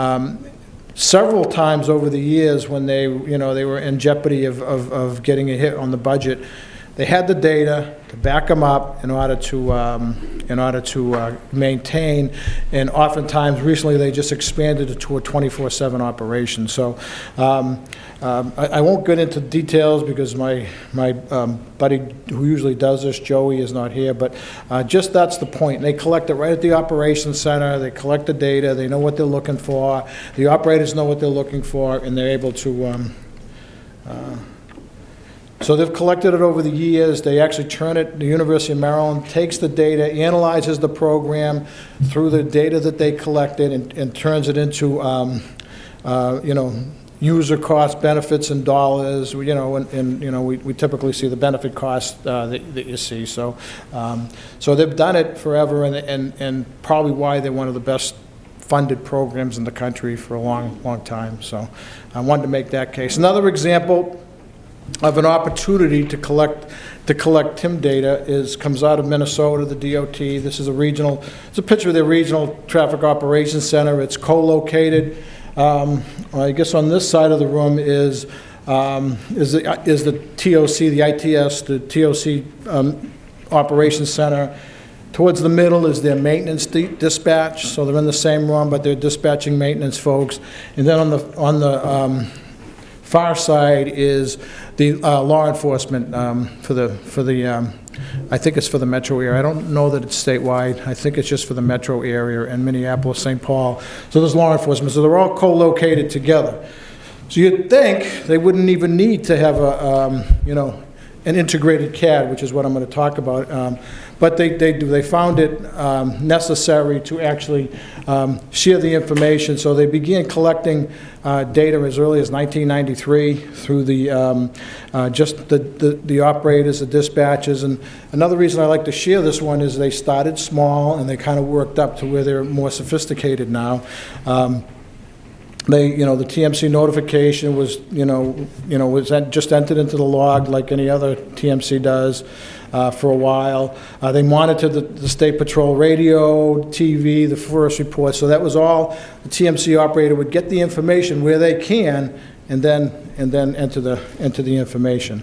several times over the years when they were in jeopardy of getting a hit on the budget, they had the data to back them up in order to maintain, and oftentimes recently they just expanded it to a 24/7 operation. So I won't get into details because my buddy who usually does this, Joey, is not here, but just that's the point. They collect it right at the operations center. They collect the data. They know what they're looking for. The operators know what they're looking for, and they're able to so they've collected it over the years. They actually turn it, the University of Maryland takes the data, analyzes the program through the data that they collected, and turns it into, user cost, benefits, and dollars. We typically see the benefit cost that you see. So, so they've done it forever, and probably why they're one of the best funded programs in the country for a long time. So I wanted to make that case. Another example of an opportunity to collect TIM data comes out of Minnesota, the DOT. This is it's a picture of their regional traffic operations center. It's co-located. I guess on this side of the room is the TOC, the ITS, the TOC operations center. Towards the middle is their maintenance dispatch. So they're in the same room, but they're dispatching maintenance folks. And then on the far side is the law enforcement for the I think it's for the metro area. I don't know that it's statewide. I think it's just for the metro area in Minneapolis, St. Paul. So there's law enforcement. So they're all co-located together. So you'd think they wouldn't even need to have an integrated CAD, which is what I'm going to talk about. But they do. They found it necessary to actually share the information. So they began collecting data as early as 1993 through the operators, the dispatchers. And another reason I like to share this one is they started small and they kind of worked up to where they're more sophisticated now. The TMC notification was just entered into the log like any other TMC does for a while. They monitored the State Patrol radio, TV, the forest report. So that was all the TMC operator would get the information where they can, and then enter the information.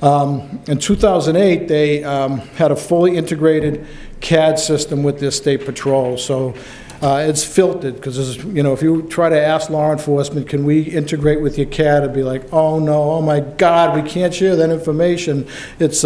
In 2008, they had a fully integrated CAD system with their State Patrol. So it's filtered because, if you try to ask law enforcement, can we integrate with your CAD, it'd be like, oh no, oh my God, we can't share that information. It's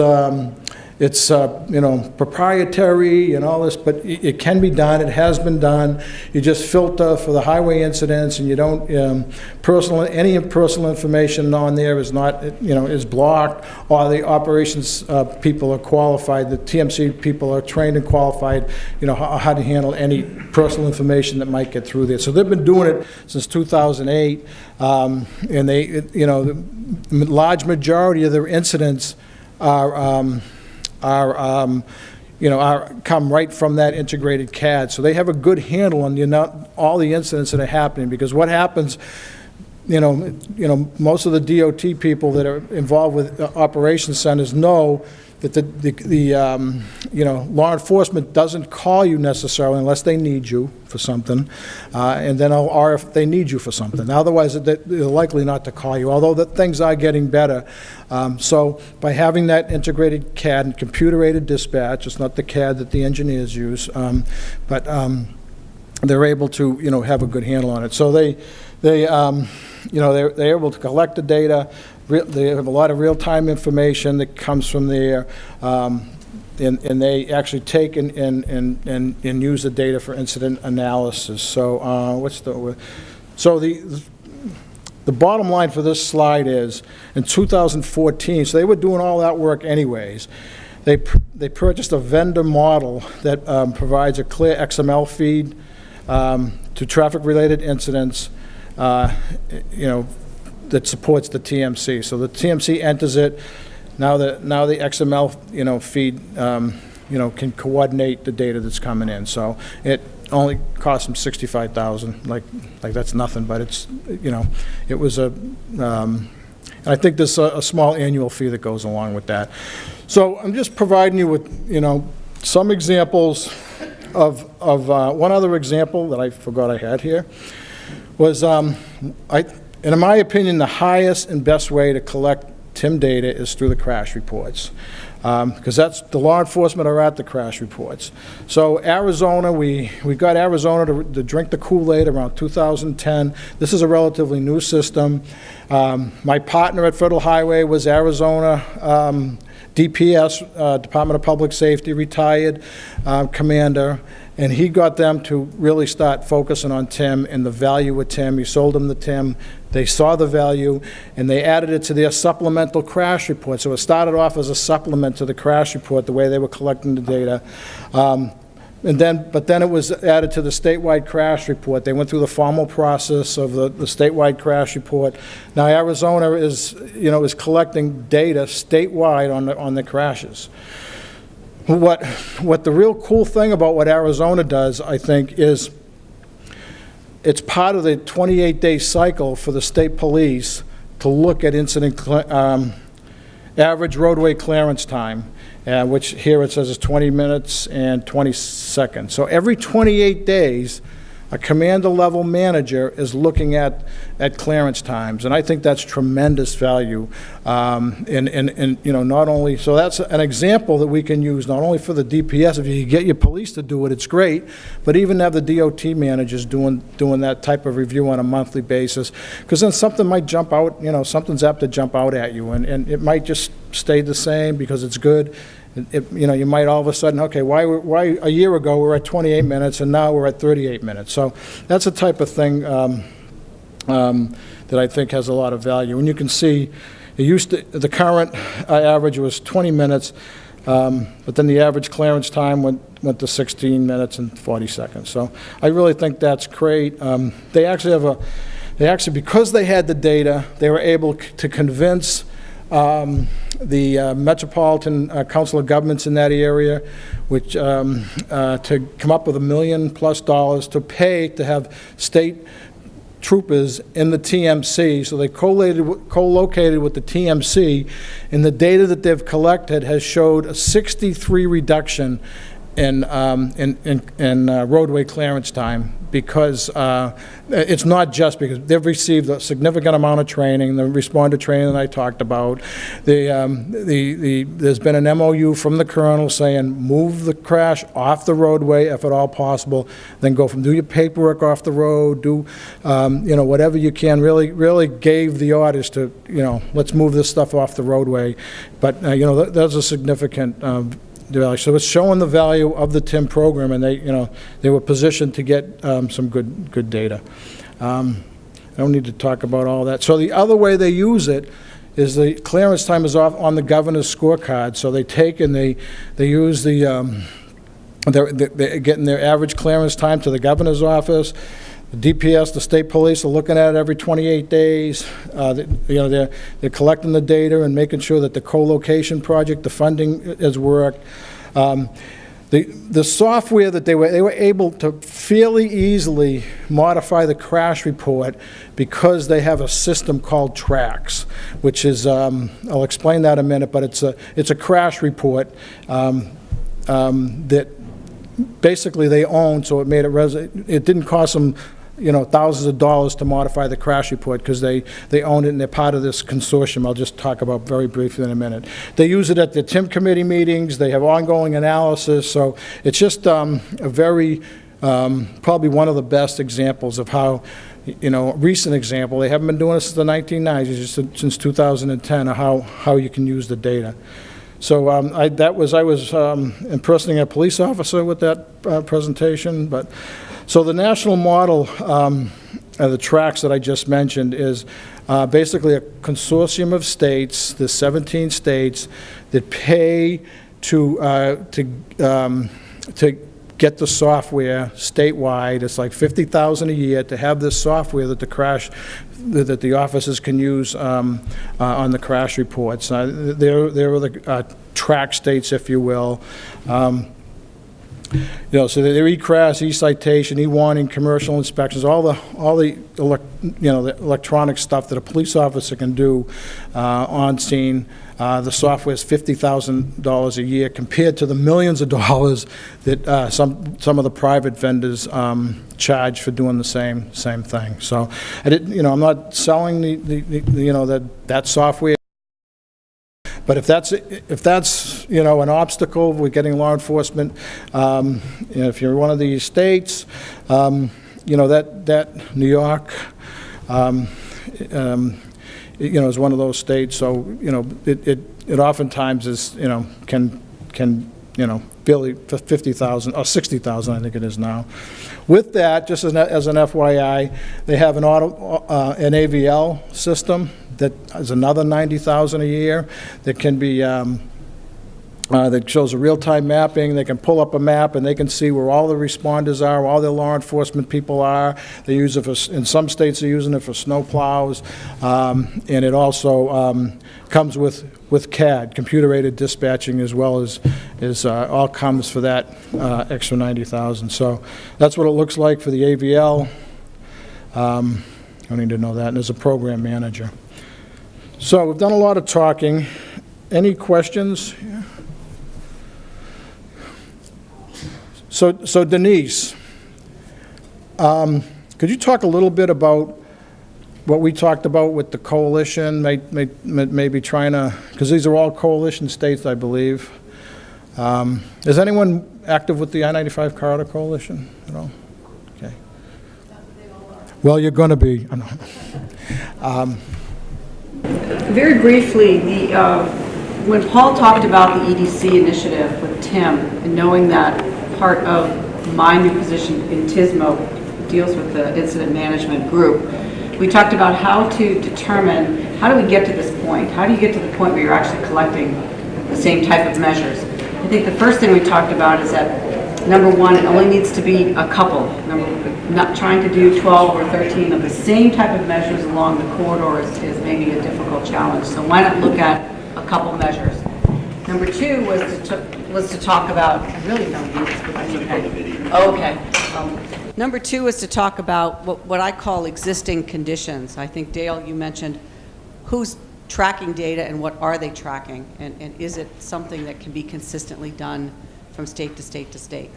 it's, you know, proprietary and all this, but it can be done, it has been done. You just filter for the highway incidents, and you don't, any personal information on there is not, you know, is blocked, or the operations people are qualified, the TMC people are trained and qualified, you know, how to handle any personal information that might get through there. So they've been doing it since 2008, and they, you know, the large majority of their incidents come right from that integrated CAD. So they have a good handle on all the incidents that are happening, because what happens, you know, most of the DOT people that are involved with operations centers know that you know, law enforcement doesn't call you necessarily unless they need you for something, and then or if they need you for something. Otherwise, they're likely not to call you, although things are getting better. So by having that integrated CAD and computer-aided dispatch, it's not the CAD that the engineers use, but they're able to, you know, have a good handle on it. So they're able to collect the data. They have a lot of real-time information that comes from there, and they actually take and use the data for incident analysis. So the bottom line for this slide is, in 2014, so they were doing all that work anyways, they purchased a vendor model that provides a clear XML feed to traffic-related incidents, you know, that supports the TMC. So the TMC enters it. Now the XML, you know, feed, you know, can coordinate the data that's coming in. So it only cost them $65,000. Like that's nothing, but it's, you know, it was I think there's a small annual fee that goes along with that. So I'm just providing you with, you know, some examples of one other example that I forgot I had here was in my opinion, the highest and best way to collect TIM data is through the crash reports, because that's the law enforcement are at the crash reports. So Arizona, we got Arizona to drink the Kool-Aid around 2010. This is a relatively new system. My partner at Federal Highway was Arizona DPS, Department of Public Safety, retired commander. And he got them to really start focusing on TIM and the value of TIM. He sold them the TIM. They saw the value, and they added it to their supplemental crash report. So it started off as a supplement to the crash report, the way they were collecting the data. But then it was added to the statewide crash report. They went through the formal process of the statewide crash report. Now Arizona is collecting data statewide on the crashes. What the real cool thing about what Arizona does, I think, is it's part of the 28-day cycle for the state police to look at incident average roadway clearance time, which here it says is 20 minutes and 20 seconds. So every 28 days, a commander-level manager is looking at clearance times, and I think that's tremendous value. And you know, not only, so that's an example that we can use not only for the DPS. If you get your police to do it, it's great, but even have the DOT managers doing that type of review on a monthly basis, because then something might jump out. You know, something's apt to jump out at you, and it might just stay the same because it's good. You know, you might all of a sudden, okay, why a year ago we were at 28 minutes and now we're at 38 minutes. So that's the type of thing that I think has a lot of value. And you can see, the current average was 20 minutes, but then the average clearance time went to 16 minutes and 40 seconds. So I really think that's great. They actually because they had the data, they were able to convince the Metropolitan Council of Governments in that area, which to come up with $1 million+ to pay to have state troopers in the TMC. So they co-located with the TMC, and the data that they've collected has showed a 63 reduction in roadway clearance time because it's not just because they've received a significant amount of training, the responder training that I talked about. There's been an MOU from the colonel saying, move the crash off the roadway if at all possible, then do your paperwork off the road, do, whatever you can, really gave the orders to, let's move this stuff off the roadway. But, that's a significant value. So it's showing the value of the TIM program, and they were positioned to get some good data. I don't need to talk about all that. So the other way they use it is the clearance time is off on the governor's scorecard. So they take and they use they're getting their average clearance time to the governor's office. The DPS, the state police are looking at it every 28 days. They're collecting the data and making sure that the co-location project, the funding has worked. The software that they were able to fairly easily modify the crash report because they have a system called TRACS, which is, I'll explain that in a minute, but it's a crash report that basically they own, so it made it didn't cost them thousands of dollars to modify the crash report because they own it and they're part of this consortium I'll just talk about very briefly in a minute. They use it at the TIM committee meetings. They have ongoing analysis. So it's just a very, probably one of the best examples of how, recent example. They haven't been doing this since the 1990s, just since 2010, of how you can use the data. So I was impersonating a police officer with that presentation, but so the national model, the tracks that I just mentioned, is basically a consortium of states, the 17 states, that pay to get the software statewide. It's like $50,000 a year to have this software that the officers can use on the crash reports. There are the track states, if you will. So they're e-crash, e-citation, e-warning, commercial inspections, all the electronic stuff that a police officer can do on scene. The software is $50,000 a year compared to the millions of dollars that some of the private vendors charge for doing the same thing. So I'm not selling that software. But if that's an obstacle with getting law enforcement, if you're one of these states, that New York, is one of those states. So it oftentimes is can barely 50,000 or 60,000, I think it is now. With that, just as an FYI, they have an AVL system that is another 90,000 a year that can be that shows a real-time mapping. They can pull up a map and they can see where all the responders are, where all the law enforcement people are. They use it in some states they're using it for snow plows, and it also comes with CAD, computer-aided dispatching, as well as all comes for that extra 90,000. So that's what it looks like for the AVL. I don't need to know that. And there's a program manager. So we've done a lot of talking. Any questions? Yeah. So Denise, could you talk a little bit about what we talked about with the coalition, maybe trying to, because these are all coalition states, I believe. Is anyone active with the I-95 Corridor Coalition at all? Okay. Well, you're going to be. Very briefly, when Paul talked about the EDC initiative with Tim, and knowing that part of my new position in TISMO deals with the incident management group, we talked about how to determine, how do we get to this point? How do you get to the point where you're actually collecting the same type of measures? I think the first thing we talked about is that, number one, it only needs to be a couple. Not trying to do 12 or 13 of the same type of measures along the corridor is maybe a difficult challenge. So why not look at a couple measures? Number two was to talk about, I really don't need this, but that's okay. Okay. Number two is to talk about what I call existing conditions. I think, Dale, you mentioned who's tracking data and what are they tracking, and is it something that can be consistently done from state to state to state?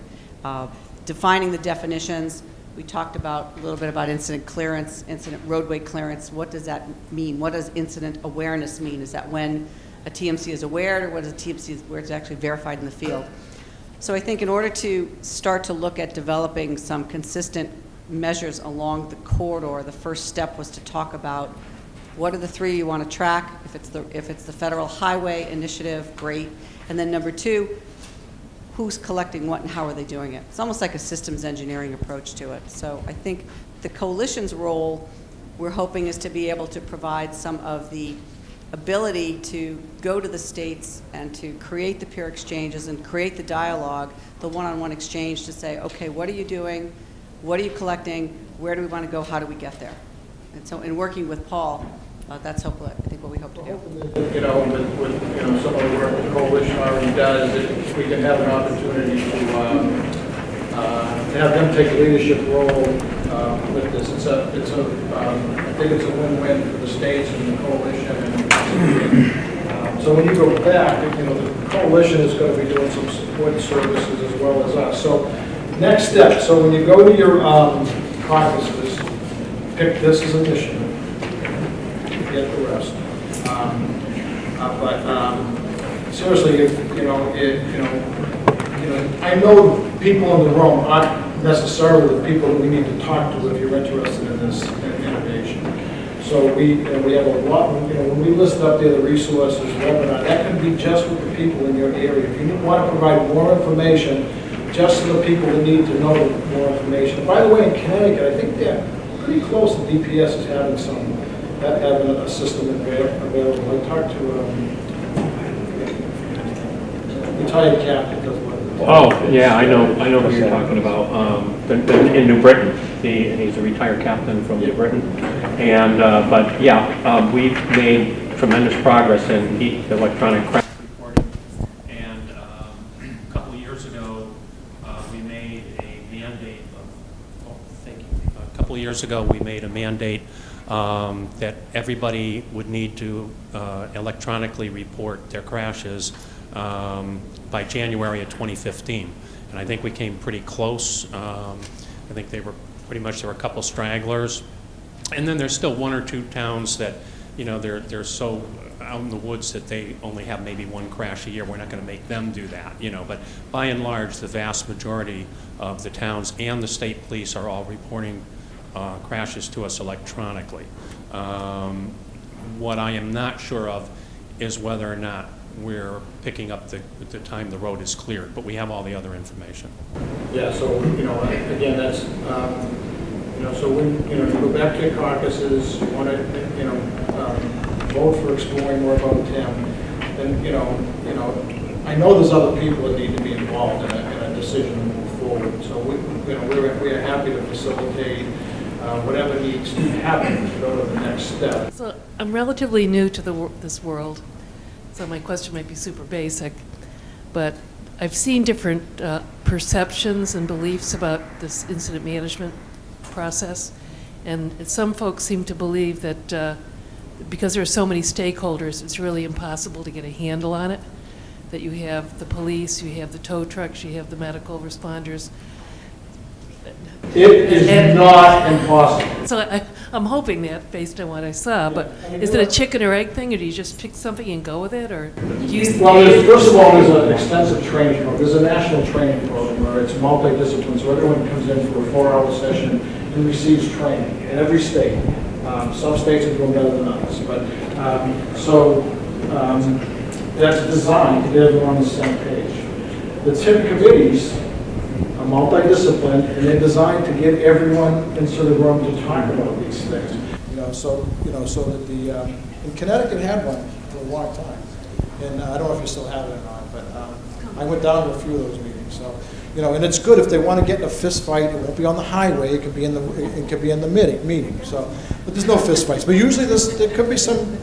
Defining the definitions, We talked about, a little bit about incident clearance, incident roadway clearance. What does that mean? What does incident awareness mean? Is that when a TMC is aware, or what is a TMC where it's actually verified in the field? So I think in order to start to look at developing some consistent measures along the corridor, the first step was to talk about what are the three you want to track. If it's the federal highway initiative, great. And then number two, who's collecting what and how are they doing it? It's almost like a systems engineering approach to it. So I think the coalition's role, we're hoping, is to be able to provide some of the ability to go to the states and to create the peer exchanges and create the dialogue, the one-on-one exchange to say, okay, what are you doing? What are you collecting? Where do we want to go? How do we get there? And so in working with Paul, that's hopefully, I think, what we hope to do. You know, with some of the work the coalition already does, if we can have an opportunity to have them take a leadership role with this. I think it's a win-win for the states and the coalition. So when you go back, you know, the coalition is going to be doing some support services as well as us. So next step. So when you go to your caucuses, pick this as a mission. Get the rest. But seriously, I know people in the room aren't necessarily the people that we need to talk to if you're interested in this innovation. So we have a lot. When we list up there the resources, webinar, that can be just with the people in your area. If you want to provide more information, just to the people that need to know more information. By the way, in Connecticut, I think they're pretty close to DPS is having having a system available. I talked to retired captain. Oh, yeah, I know who you're talking about. In New Britain, he's a retired captain from New Britain, and but yeah, we've made tremendous progress in electronic crash reporting. And a couple of years ago, we made a mandate that everybody would need to electronically report their crashes by January of 2015. And I think we came pretty close. I think there were a couple stragglers. And then there's still one or two towns that, they're so out in the woods that they only have maybe one crash a year. We're not going to make them do that, But by and large, the vast majority of the towns and the state police are all reporting crashes to us electronically. What I am not sure of is whether or not we're picking up the time the road is cleared, but we have all the other information. Yeah, so, again, that's, so when, you go back to your caucuses, you want to, vote for exploring more about TIM, then, I know there's other people that need to be involved in a decision to move forward. So we're happy to facilitate whatever needs to happen to go to the next step. So I'm relatively new to this world, so my question might be super basic, but I've seen different perceptions and beliefs about this incident management process, and some folks seem to believe that because there are so many stakeholders, it's really impossible to get a handle on it, that you have the police, you have the tow trucks, you have the medical responders. It is not impossible. So I'm hoping that, based on what I saw, but is it a chicken or egg thing, or do you just pick something and go with it, or use the first of all, there's an extensive training program. There's a national training program where it's multidisciplinary, so everyone comes in for a 4-hour session and receives training in every state. Some states are doing better than others, but that's designed to get everyone on the same page. The TIP committees are multidisciplined, and they're designed to get everyone into the room to talk about these things. So that and Connecticut had one for a long time, and I don't know if you still have it or not, but I went down to a few of those meetings. So and it's good if they want to get in a fist fight. It won't be on the highway. It could be in the meeting. So, but there's no fist fights. But usually there could be some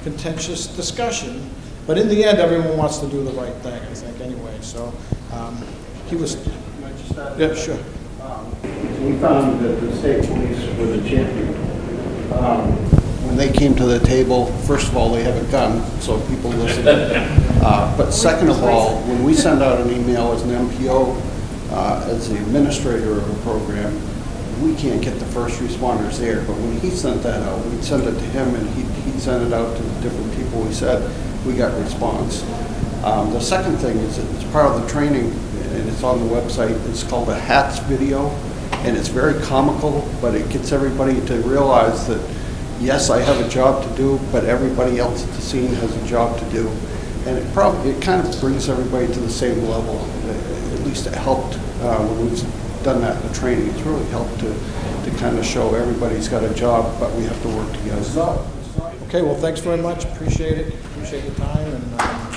contentious discussion. But in the end, everyone wants to do the right thing, I think, anyway. So he was. Yeah, sure. We found that the state police were the champion. When they came to the table, first of all, they have a gun, so people listen. But second of all, when we send out an email as an MPO as the administrator of the program, we can't get the first responders there, but when he sent that out, we'd send it to him, and he'd send it out to the different people we said, we got response. The second thing is, it's part of the training, and it's on the website, it's called a HATS video, and it's very comical, but it gets everybody to realize that, yes, I have a job to do, but everybody else at the scene has a job to do. And it kind of brings everybody to the same level. At least it helped when we've done that in the training. It's really helped to kind of show everybody's got a job, but we have to work together. Okay, well, thanks very much. Appreciate it. Appreciate the time, and